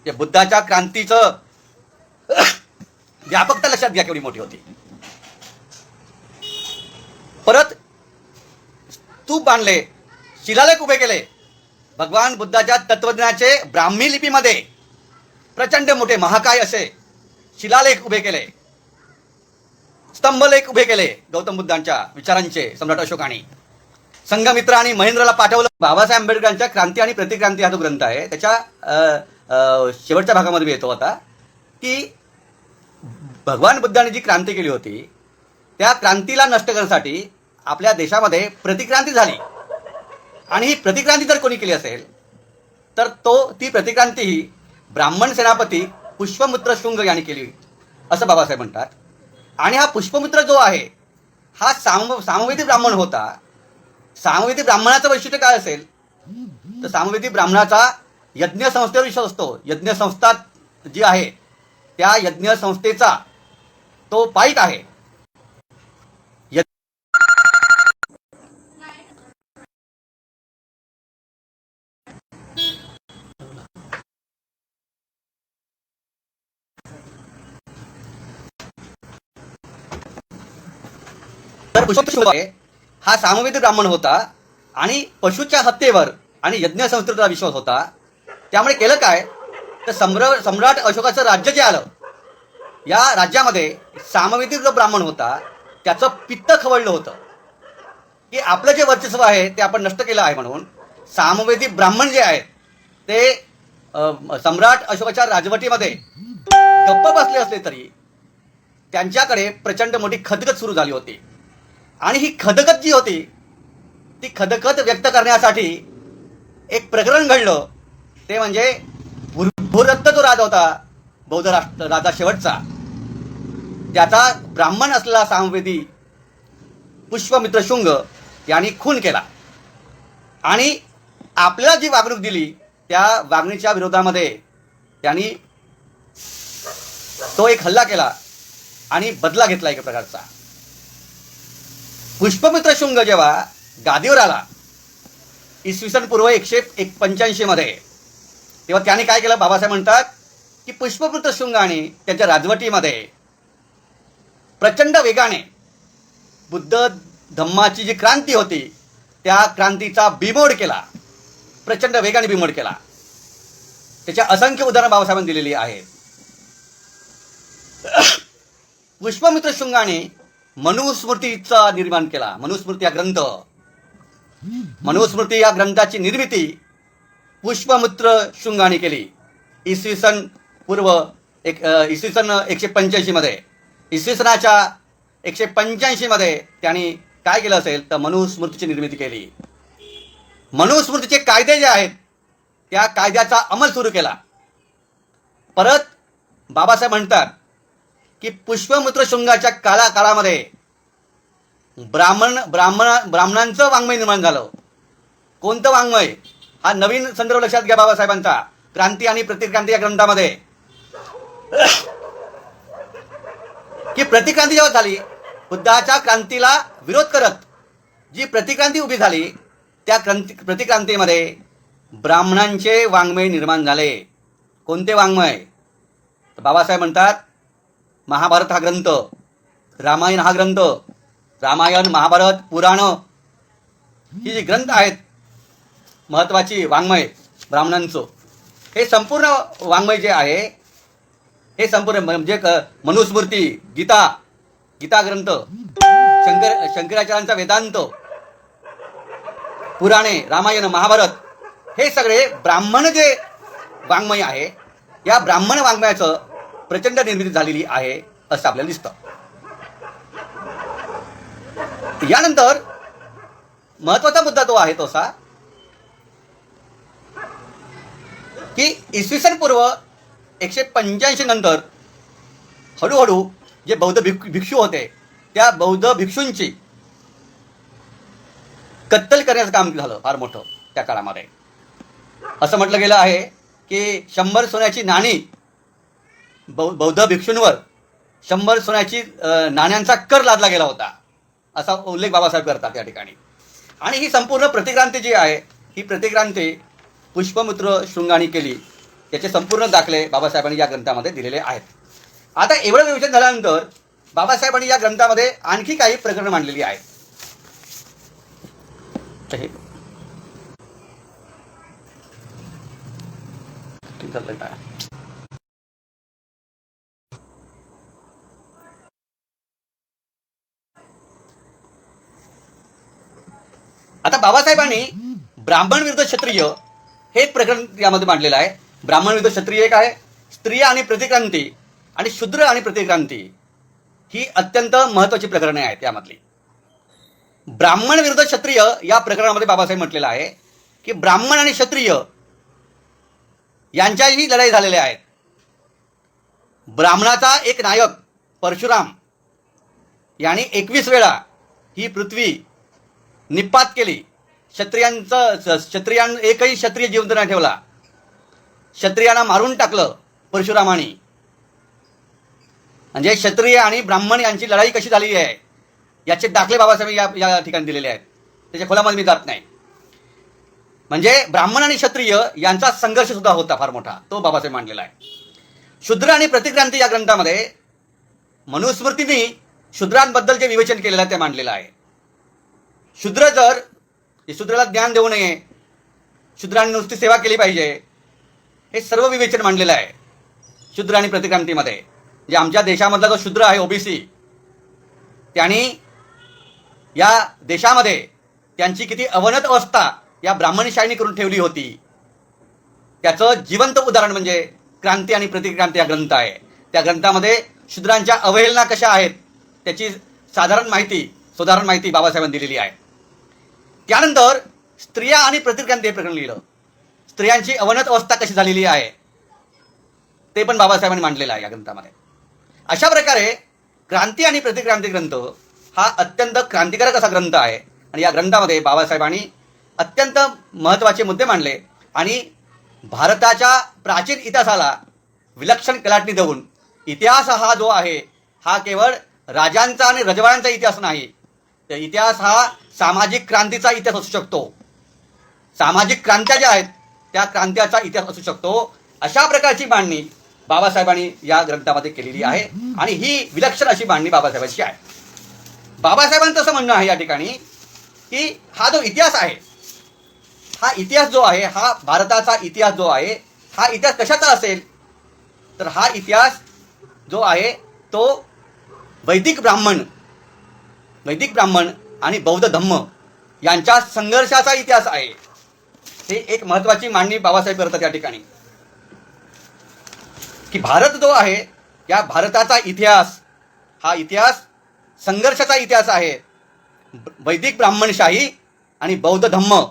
या बुद्धाच्या क्रांतीचं व्यापकता लक्षात घ्या केवढी मोठी होती. परत स्तूप बांधले, शिलालेख उभे केले. भगवान बुद्धाच्या तत्वज्ञानाचे ब्राह्मी लिपीमध्ये प्रचंड मोठे महाकाय असे शिलालेख उभे केले, स्तंभलेख उभे केले गौतम बुद्धांच्या विचारांचे सम्राट अशोकाने. संघमित्र आणि महेंद्रला पाठवलं. बाबासाहेब आंबेडकरांच्या क्रांती आणि प्रतिक्रांती हा जो ग्रंथ आहे त्याच्या शेवटच्या भागामध्ये मी येतो आता की भगवान बुद्धांनी जी क्रांती केली होती त्या क्रांतीला नष्ट करण्यासाठी आपल्या देशामध्ये प्रतिक्रांती झाली. आणि ही प्रतिक्रांती जर कोणी केली असेल तर ती प्रतिक्रांती ही ब्राह्मण सेनापती पुष्पमित्र शुंग यांनी केली असं बाबासाहेब म्हणतात. आणि हा पुष्पमित्र जो आहे हा सामवेदी ब्राह्मण होता. सामवेदी ब्राह्मणाचं वैशिष्ट्य काय असेल तर सामवेदी ब्राह्मणाचा यज्ञ संस्थेवर विश्वास असतो. यज्ञ संस्था जी आहे त्या यज्ञ संस्थेचा तो पाईक आहे. तर पुष्पमित्र हा सामवेदी ब्राह्मण होता आणि पशूच्या हत्येवर आणि यज्ञ संस्थेचा विश्वास होता. त्यामुळे केलं काय तर सम्राट अशोकाचं राज्य जे आलं या राज्यामध्ये सामवेदी जो ब्राह्मण होता त्याचं पित्त खवळलं होतं की आपलं जे वर्चस्व आहे ते आपण नष्ट केलं आहे. म्हणून सामवेदी ब्राह्मण जे आहेत ते सम्राट अशोकाच्या राजवटीमध्ये गप्प बसले असले तरी त्यांच्याकडे प्रचंड मोठी खदगत सुरू झाली होती. आणि ही खदगत जी होती ती खदगत व्यक्त करण्यासाठी एक प्रकरण घडलं. ते म्हणजे भूरदत्त जो राजा होता बौद्ध राजा शेवटचा त्याचा ब्राह्मण असलेला सामवेदी पुष्पमित्र शुंग यांनी खून केला आणि आपल्याला जी वागणूक दिली त्या वागणीच्या विरोधामध्ये त्यांनी तो एक हल्ला केला आणि बदला घेतला एक प्रकारचा. पुष्पमित्र शुंग जेव्हा गादीवर आला इसवी सन पूर्व 185 मध्ये तेव्हा त्याने काय केलं बाबासाहेब म्हणतात की पुष्पमित्र शुंगाने त्यांच्या राजवटीमध्ये प्रचंड वेगाने बुद्ध धम्माची जी क्रांती होती त्या क्रांतीचा बिमोड केला. प्रचंड वेगाने बिमोड केला. त्याच्या असंख्य उदाहरणं बाबासाहेबांनी दिलेली आहेत. पुष्पमित्र शुंगाने मनुस्मृतीचा निर्माण केला. मनुस्मृती हा ग्रंथ मनुस्मृती या ग्रंथाची निर्मिती पुष्पमित्र शुंगाने केली इसवी सन पूर्व 185 मध्ये. इसवी सनाच्या 185 मध्ये त्यांनी काय केलं असेल तर मनुस्मृतीची निर्मिती केली. मनुस्मृतीचे कायदे जे आहेत त्या कायद्याचा अंमल सुरू केला. परत बाबासाहेब म्हणतात की पुष्पमित्र शुंगाच्या काळामध्ये ब्राह्मणांचं वाङ्मय निर्माण झालं. कोणतं वाङ्मय हा नवीन संदर्भ लक्षात घ्या बाबासाहेबांचा. क्रांती आणि प्रतिक्रांती या ग्रंथामध्ये की प्रतिक्रांती जेव्हा झाली बुद्धाच्या क्रांतीला विरोध करत जी प्रतिक्रांती उभी झाली त्या प्रतिक्रांतीमध्ये ब्राह्मणांचे वाङ्मय निर्माण झाले. कोणते वाङ्मय तर बाबासाहेब म्हणतात महाभारत हा ग्रंथ, रामायण हा ग्रंथ, रामायण महाभारत पुराण ही जी ग्रंथ आहेत महत्वाची वाङ्मय ब्राह्मणांचं हे संपूर्ण वाङ्मय जे आहे हे संपूर्ण म्हणजे मनुस्मृती गीता ग्रंथ शंकराचार्यांचा वेदांत पुराणे रामायण महाभारत हे सगळे ब्राह्मण जे वाङ्मय आहे या ब्राह्मण वाङ्मयाचं प्रचंड निर्मिती झालेली आहे असं आपल्याला दिसतं. यानंतर महत्वाचा मुद्दा तो आहे तसा की इसवी सन पूर्व 185 नंतर हळूहळू जे बौद्ध भिक्षू होते त्या बौद्ध भिक्षूंची कत्तल करण्याचं काम झालं फार मोठं त्या काळामध्ये. असं म्हटलं गेलं आहे की 100 सोन्याची नाणी बौद्ध भिक्षूंवर 100 सोन्याची नाण्यांचा कर लादला गेला होता असा उल्लेख बाबासाहेब करतात या ठिकाणी. आणि ही संपूर्ण प्रतिक्रांती जी आहे ही प्रतिक्रांती पुष्पमित्र शुंगाने केली. याचे संपूर्ण दाखले बाबासाहेबांनी या ग्रंथामध्ये दिलेले आहेत. आता एवढं विवेचन झाल्यानंतर बाबासाहेबांनी या ग्रंथामध्ये आणखी काही प्रकरणं मांडलेली आहेत. आता बाबासाहेबांनी ब्राह्मण विरुद्ध क्षत्रिय हे प्रकरण यामध्ये मांडलेलं आहे. ब्राह्मण विरुद्ध क्षत्रिय एक आहे, स्त्रिया आणि प्रतिक्रांती आणि शूद्र आणि प्रतिक्रांती ही अत्यंत महत्त्वाची प्रकरणे आहेत. यामधली ब्राह्मण विरुद्ध क्षत्रिय या प्रकरणामध्ये बाबासाहेब म्हटलेलं आहे की ब्राह्मण आणि क्षत्रिय यांच्याही लढाई झालेल्या आहेत. ब्राह्मणाचा एक नायक परशुराम यांनी 21 वेळा ही पृथ्वी निपात केली. क्षत्रियां एकही क्षत्रिय जिवंत नाही ठेवला. क्षत्रियांना मारून टाकलं परशुरामानी. म्हणजे क्षत्रिय आणि ब्राह्मण यांची लढाई कशी झाली आहे याचे दाखले बाबासाहेब या ठिकाणी दिलेले आहेत. त्याच्या खोलामध्ये मी जात नाही. म्हणजे ब्राह्मण आणि क्षत्रिय यांचा संघर्ष सुद्धा होता फार मोठा, तो बाबासाहेब मांडलेला आहे. शूद्र आणि प्रतिक्रांती या ग्रंथामध्ये मनुस्मृतीने शूद्रांबद्दल जे विवेचन केलेलं आहे ते मांडलेलं आहे. शूद्राला ज्ञान देऊ नये, शूद्रांनी नुसती सेवा केली पाहिजे, हे सर्व विवेचन मांडलेलं आहे शूद्र आणि प्रतिक्रांतीमध्ये. जे आमच्या देशामधला जो शूद्र आहे ओबीसी, त्यांनी या देशामध्ये त्यांची किती अवनत अवस्था या ब्राह्मणशाहीने करून ठेवली होती, त्याचं जिवंत उदाहरण म्हणजे क्रांती आणि प्रतिक्रांती हा ग्रंथ आहे. त्या ग्रंथामध्ये शूद्रांच्या अवहेलना कशा आहेत त्याची सुधारण माहिती बाबासाहेबांनी दिलेली आहे. त्यानंतर स्त्रिया आणि प्रतिक्रांती हे प्रकरण लिहिलं. स्त्रियांची अवनत अवस्था कशी झालेली आहे ते पण बाबासाहेबांनी मांडलेलं आहे या ग्रंथामध्ये. अशा प्रकारे क्रांती आणि प्रतिक्रांती ग्रंथ हा अत्यंत क्रांतिकारक असा ग्रंथ आहे. आणि या ग्रंथामध्ये बाबासाहेबांनी अत्यंत महत्त्वाचे मुद्दे मांडले आणि भारताच्या प्राचीन इतिहासाला विलक्षण कलाटणी देऊन इतिहास हा जो आहे हा केवळ राजांचा आणि रजवाड्यांचा इतिहास नाही, तर इतिहास हा सामाजिक क्रांतीचा इतिहास असू शकतो. सामाजिक क्रांत्या ज्या आहेत त्या क्रांत्याचा इतिहास असू शकतो. अशा प्रकारची मांडणी बाबासाहेबांनी या ग्रंथामध्ये केलेली आहे आणि ही विलक्षण अशी मांडणी बाबासाहेबांची आहे. बाबासाहेबांचं असं म्हणणं आहे या ठिकाणी की हा जो इतिहास आहे, हा इतिहास जो आहे, हा भारताचा इतिहास जो आहे, हा इतिहास कशाचा असेल तर हा इतिहास जो आहे तो वैदिक ब्राह्मण आणि बौद्ध धम्म यांच्या संघर्षाचा इतिहास आहे. हे एक महत्त्वाची मांडणी बाबासाहेब करतात या ठिकाणी की भारत जो आहे या भारताचा इतिहास हा इतिहास संघर्षाचा इतिहास आहे. वैदिक ब्राह्मणशाही आणि बौद्ध धम्म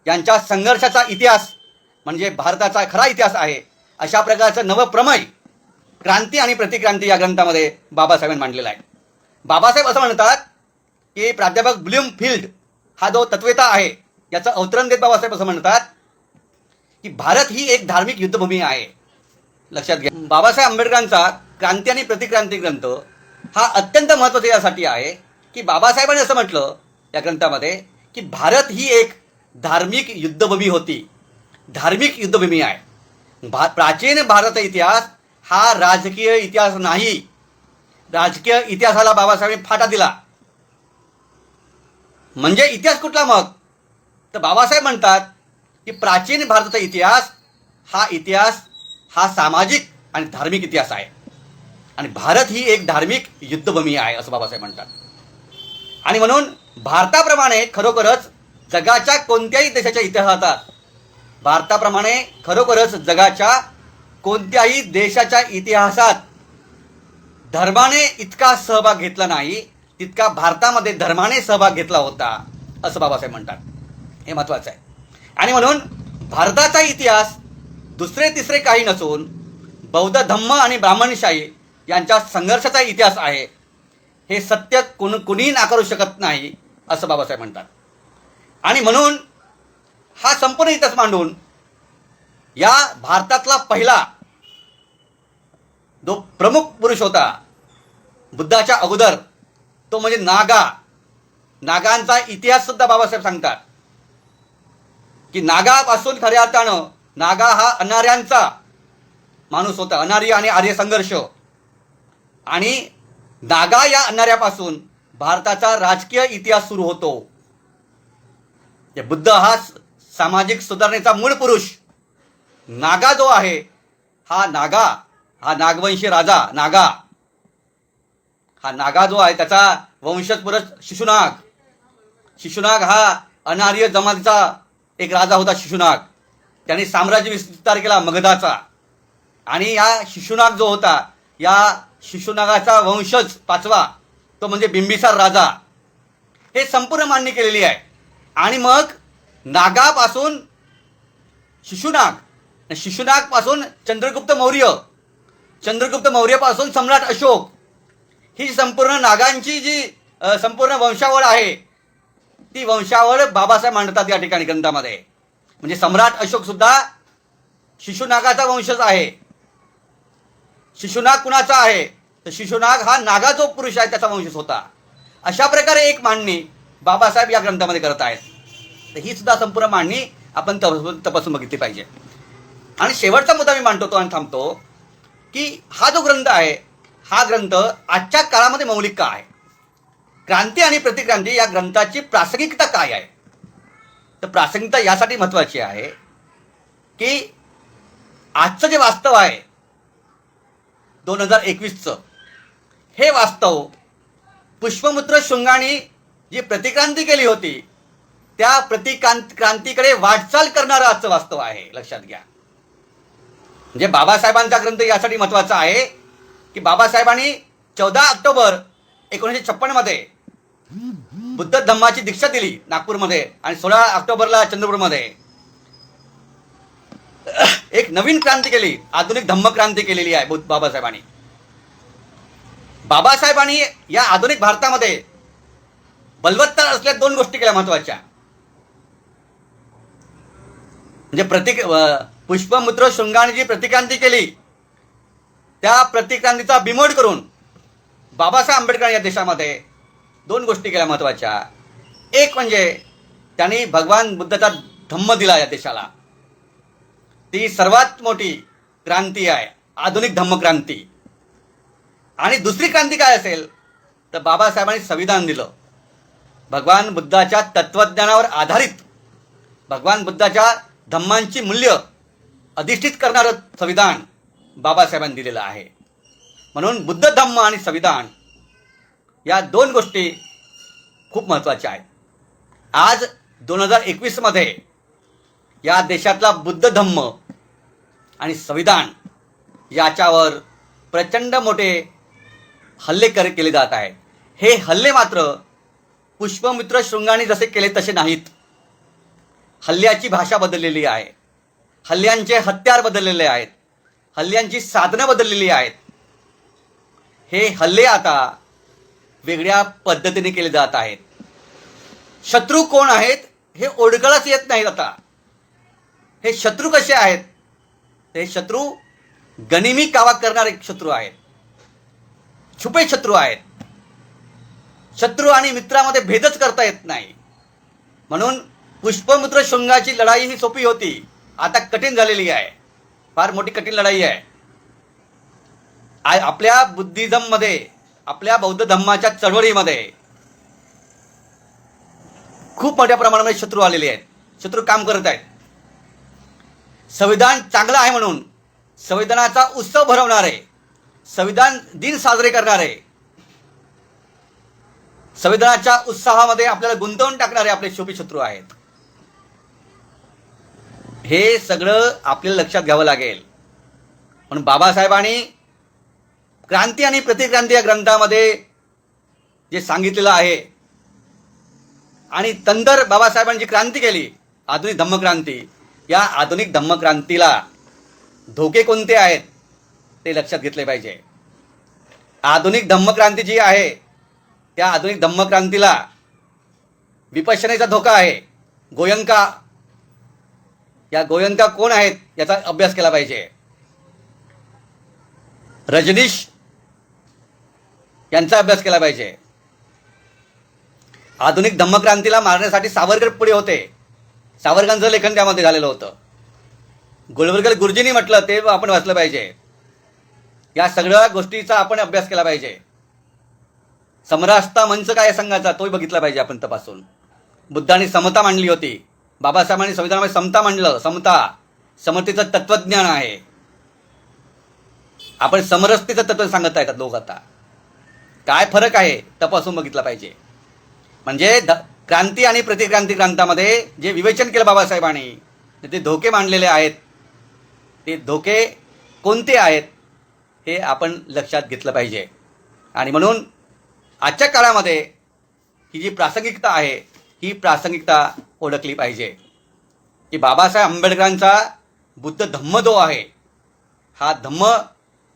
यांच्या संघर्षाचा इतिहास म्हणजे भारताचा खरा इतिहास आहे. अशा प्रकारचं नवप्रमेय क्रांती आणि प्रतिक्रांती या ग्रंथामध्ये बाबासाहेबांनी मांडलेला आहे. बाबासाहेब असं म्हणतात की प्राध्यापक ब्लूमफिल्ड हा जो तत्ववेता आहे याचं अवतरण देत बाबासाहेब असं म्हणतात की भारत ही एक धार्मिक युद्धभूमी आहे. लक्षात घ्या, बाबासाहेब आंबेडकरांचा क्रांती आणि प्रतिक्रांती ग्रंथ हा अत्यंत महत्त्वाचा यासाठी आहे की बाबासाहेबांनी असं म्हटलं या ग्रंथामध्ये की भारत ही एक धार्मिक युद्धभूमी होती, धार्मिक युद्धभूमी आहे. प्राचीन भारताचा इतिहास हा राजकीय इतिहास नाही. राजकीय इतिहासाला बाबासाहेबांनी फाटा दिला. म्हणजे इतिहास कुठला मग तर बाबासाहेब म्हणतात की प्राचीन भारताचा इतिहास हा सामाजिक आणि धार्मिक इतिहास आहे आणि भारत ही एक धार्मिक युद्धभूमी आहे असं बाबासाहेब म्हणतात. आणि म्हणून भारताप्रमाणे खरोखरच जगाच्या कोणत्याही देशाच्या इतिहासात धर्माने इतका सहभाग घेतला नाही तितका भारतामध्ये धर्माने सहभाग घेतला होता असं बाबासाहेब म्हणतात. हे महत्त्वाचं आहे. आणि म्हणून भारताचा इतिहास दुसरे तिसरे काही नसून बौद्ध धम्म आणि ब्राह्मणशाही यांच्या संघर्षाचा इतिहास आहे. हे सत्य कुणीही नाकारू शकत नाही असं बाबासाहेब म्हणतात. आणि म्हणून हा संपूर्ण इतिहास मांडून या भारतातला पहिला जो प्रमुख पुरुष होता बुद्धाच्या अगोदर तो म्हणजे नागांचा इतिहास सुद्धा बाबासाहेब सांगतात की नागापासून खऱ्या अर्थानं नागा हा अनार्यांचा माणूस होता. अनार्य आणि आर्य संघर्ष आणि नागा या अनार्यापासून भारताचा राजकीय इतिहास सुरू होतो. बुद्ध हा सामाजिक सुधारणेचा मूळ पुरुष. नागा जो आहे हा नागवंशी राजा हा नागा जो आहे त्याचा वंशज पुरुष शिशुनाग हा अनार्य जमातीचा एक राजा होता. त्याने साम्राज्य विस्तार केला मगधाचा आणि या शिशुनाग जो होता या शिशुनागाचा वंशज पाचवा तो म्हणजे बिंबिसार राजा. हे संपूर्ण मांडणी केलेली आहे. आणि मग नागापासून शिशुनागपासून चंद्रगुप्त मौर्यपासून सम्राट अशोक ही संपूर्ण नागांची जी संपूर्ण वंशावळ आहे, ती वंशावळ बाबासाहेब मांडतात या ठिकाणी ग्रंथामध्ये. म्हणजे सम्राट अशोक सुद्धा शिशुनागाचा वंशज आहे. शिशुनाग कुणाचा आहे तर शिशुनाग हा नागा जो पुरुष आहे त्याचा वंशज होता. अशा प्रकारे एक मांडणी बाबासाहेब या ग्रंथामध्ये करत आहेत. तर ही सुद्धा संपूर्ण मांडणी आपण तपासून बघितली पाहिजे. आणि शेवटचा मुद्दा मी मांडतो आणि थांबतो की हा जो ग्रंथ आहे हा ग्रंथ आजच्या काळामध्ये मौलिक का आहे. क्रांती आणि प्रतिक्रांती या ग्रंथाची प्रासंगिकता काय आहे. तर प्रासंगिकता यासाठी महत्त्वाची आहे की आजचं जे वास्तव आहे 2021चं, हे वास्तव पुष्पमित्र शृंगाने जी प्रतिक्रांती केली होती त्या क्रांतीकडे वाटचाल करणारं आजचं वास्तव आहे. लक्षात घ्या. म्हणजे बाबासाहेबांचा ग्रंथ यासाठी महत्त्वाचा आहे की बाबासाहेबांनी 14 ऑक्टोबर 1956 मध्ये बुद्ध धम्माची दीक्षा दिली नागपूरमध्ये आणि 16 ऑक्टोबरला चंद्रपूरमध्ये एक नवीन क्रांती केली, आधुनिक धम्म क्रांती केलेली आहे बाबासाहेबांनी. बाबासाहेबांनी या आधुनिक भारतामध्ये बलवत्तर असल्या 2 गोष्टी केल्या महत्वाच्या. म्हणजे पुष्पमित्र शृंगाने जी प्रतिक्रांती केली त्या प्रतिक्रांतीचा बिमोड करून बाबासाहेब आंबेडकर या देशामध्ये 2 गोष्टी केल्या महत्वाच्या. एक म्हणजे त्यांनी भगवान बुद्धाचा धम्म दिला या देशाला. ती सर्वात मोठी क्रांती आहे, आधुनिक धम्मक्रांती. आणि दुसरी क्रांती काय असेल तर बाबासाहेबांनी संविधान दिलं. भगवान बुद्धाच्या तत्वज्ञानावर आधारित भगवान बुद्धाच्या धम्मांची मूल्य अधिष्ठित करणारं संविधान बाबासाहेबांनी दिलेलं आहे. म्हणून बुद्ध धम्म आणि संविधान या 2 गोष्टी खूप महत्त्वाच्या आहेत. आज 2021 मध्ये या देशातला बुद्ध धम्म आणि संविधान याच्यावर प्रचंड मोठे हल्ले केले जात आहेत. हे हल्ले मात्र पुष्पमित्र शृंगाने जसे केले तसे नाहीत. हल्ल्याची भाषा बदललेली आहे, हल्ल्यांचे हत्यार बदललेले आहेत, हल्ल्यांची साधनं बदललेली आहेत. हे हल्ले आता वेगळ्या पद्धतीने केले जात आहेत. शत्रू कोण आहेत हे ओळखताच येत नाहीत आता. हे शत्रू कसे आहेत. हे शत्रू गनिमी कावा करणारे शत्रू आहेत, छुपे शत्रू आहेत. शत्रू आणि मित्रामध्ये भेदच करता येत नाही. म्हणून पुष्पमित्र शृंगाची लढाई ही सोपी होती, आता कठीण झालेली आहे. फार मोठी कठीण लढाई आहे. आपल्या बुद्धिझममध्ये, आपल्या बौद्ध धम्माच्या चळवळीमध्ये खूप मोठ्या प्रमाणामध्ये शत्रू आलेले आहेत. शत्रू काम करत आहेत. संविधान चांगलं आहे म्हणून संविधानाचा उत्सव भरवणारे, संविधान दिन साजरे करणारे, संविधानाच्या उत्साहामध्ये आपल्याला गुंतवून टाकणारे आपले छुपे शत्रू आहेत. हे सगळं आपल्याला लक्षात घ्यावं लागेल. म्हणून बाबासाहेबांनी क्रांती आणि प्रतिक्रांती या ग्रंथामध्ये जे सांगितलेलं आहे आणि तंतर बाबासाहेबांनी जी क्रांती केली आधुनिक धम्मक्रांती, या आधुनिक धम्मक्रांतीला धोके कोणते आहेत ते लक्षात घेतले पाहिजे. आधुनिक धम्मक्रांती जी आहे त्या आधुनिक धम्मक्रांतीला विपश्यनेचा धोका आहे. गोयंका, या गोयंका कोण आहेत याचा अभ्यास केला पाहिजे. रजनीश यांचा अभ्यास केला पाहिजे. आधुनिक धम्मक्रांतीला मारण्यासाठी सावरकर पुढे होते. सावरकरांचं लेखन त्यामध्ये झालेलं होतं. गोळवलकर गुरुजींनी म्हटलं ते आपण वाचलं पाहिजे. या सगळ्या गोष्टीचा आपण अभ्यास केला पाहिजे. समरसता मंच काय संघाचा तोही बघितला पाहिजे आपण तपासून. बुद्धांनी समता मांडली होती, बाबासाहेबांनी संविधानामध्ये समता मांडलं. समता, समतेचं तत्वज्ञान आहे. आपण समरसतेचं तत्व सांगत आहेत लोक. आता काय फरक आहे तपासून बघितला पाहिजे. म्हणजे क्रांती आणि प्रतिक्रांती ग्रंथामध्ये जे विवेचन केलं बाबासाहेबांनी, ते धोके मांडलेले आहेत, ते धोके कोणते आहेत हे आपण लक्षात घेतलं पाहिजे. आणि म्हणून आजच्या काळामध्ये ही जी प्रासंगिकता आहे ही प्रासंगिकता ओळखली पाहिजे की बाबासाहेब आंबेडकरांचा बुद्ध धम्म जो आहे हा धम्म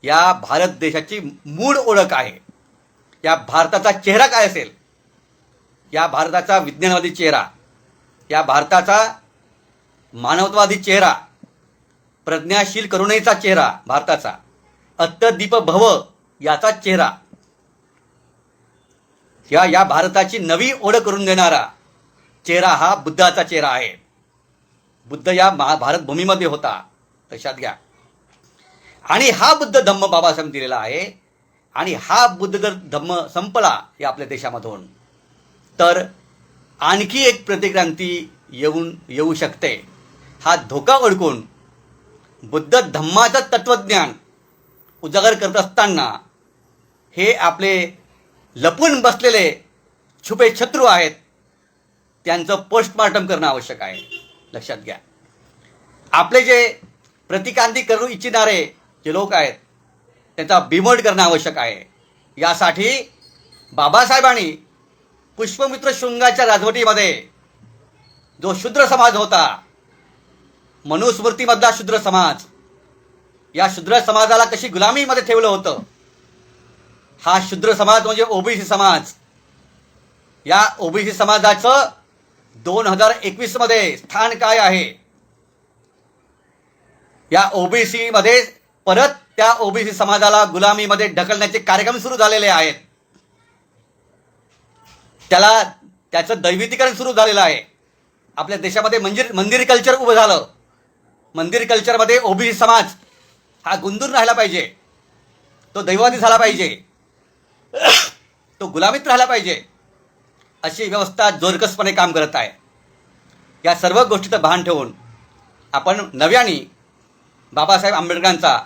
या भारत देशाची मूळ ओळख आहे. या भारताचा चेहरा काय असेल या भारताचा विज्ञानवादी चेहरा, या भारताचा मानवतावादी चेहरा, प्रज्ञाशील करुणेचा चेहरा भारताचा, अत्तदीप भव याचा चेहरा, या भारताची नवी ओळख करून देणारा चेहरा हा बुद्धाचा चेहरा आहे. बुद्ध या भारत भूमीमध्ये होता, लक्षात घ्या. आणि हा बुद्ध धम्म बाबासाहेब दिलेला आहे. आणि हा बुद्ध जर धम्म संपला या आपल्या देशामधून तर आणखी एक प्रतिक्रांती येऊ शकते. हा धोका ओळखून बुद्ध धम्माचं तत्वज्ञान उजागर करत असताना हे आपले लपून बसलेले छुपे शत्रू आहेत त्यांचं पोस्टमॉर्टम करणं आवश्यक आहे. लक्षात घ्या. आपले जे प्रतिक्रांती करू इच्छिणारे जे लोक आहेत त्यांचा बिमोड करणं आवश्यक आहे. यासाठी बाबासाहेबांनी पुष्पमित्र शृंगाच्या राजवटीमध्ये जो शूद्र समाज होता, मनुस्मृतीमधला शूद्र समाज, या शूद्र समाजाला कशी गुलामीमध्ये ठेवलं होतं. हा शूद्र समाज म्हणजे ओबीसी समाज. या ओबीसी समाजाचं 2021 मध्ये स्थान काय आहे. या ओबीसी मध्ये परत त्या ओबीसी समाजाला गुलामीमध्ये ढकलण्याचे कार्यक्रम सुरू झालेले आहेत. त्याचं दैवितीकरण सुरू झालेलं आहे. आपल्या देशामध्ये मंदिर कल्चर उभं झालं. मंदिर कल्चरमध्ये ओबीसी समाज हा गुंतून राहिला पाहिजे, तो दैववादी झाला पाहिजे, तो गुलामीत राहिला पाहिजे, अशी व्यवस्था जोरकसपणे काम करत आहे. या सर्व गोष्टीचं भान ठेवून आपण नव्याने बाबासाहेब आंबेडकरांचा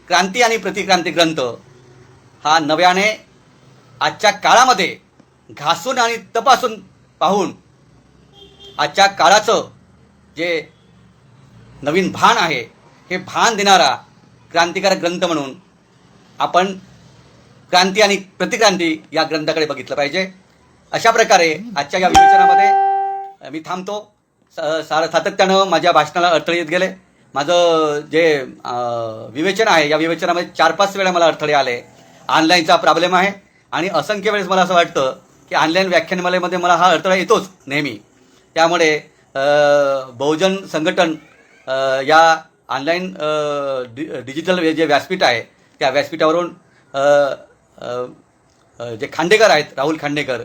क्रांती आणि प्रतिक्रांती ग्रंथ हा नव्याने आजच्या काळामध्ये घासून आणि तपासून पाहून आजच्या काळाचं जे नवीन भान आहे हे भान देणारा क्रांतिकारक ग्रंथ म्हणून आपण क्रांती आणि प्रतिक्रांती या ग्रंथाकडे बघितलं पाहिजे. अशा प्रकारे आजच्या या विवेचनामध्ये मी थांबतो. सातत्यानं माझ्या भाषणाला अडथळे येत गेले. माझं जे विवेचन आहे या विवेचनामध्ये 4-5 वेळा मला अडथळे आले. ऑनलाईनचा प्रॉब्लेम आहे आणि असंख्य वेळेस मला असं वाटतं की ऑनलाईन व्याख्यानमालेमध्ये मला हा अडथळा येतोच नेहमी. त्यामुळे बहुजन संघटन या ऑनलाईन डिजिटल जे व्यासपीठ आहे त्या व्यासपीठावरून जे खांडेकर आहेत, राहुल खांडेकर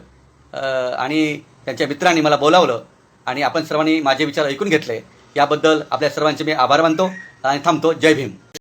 आणि त्यांच्या मित्रांनी मला बोलावलं आणि आपण सर्वांनी माझे विचार ऐकून घेतले. याबद्दल आपल्या सर्वांचे मी आभार मानतो आणि थांबतो. जय भीम.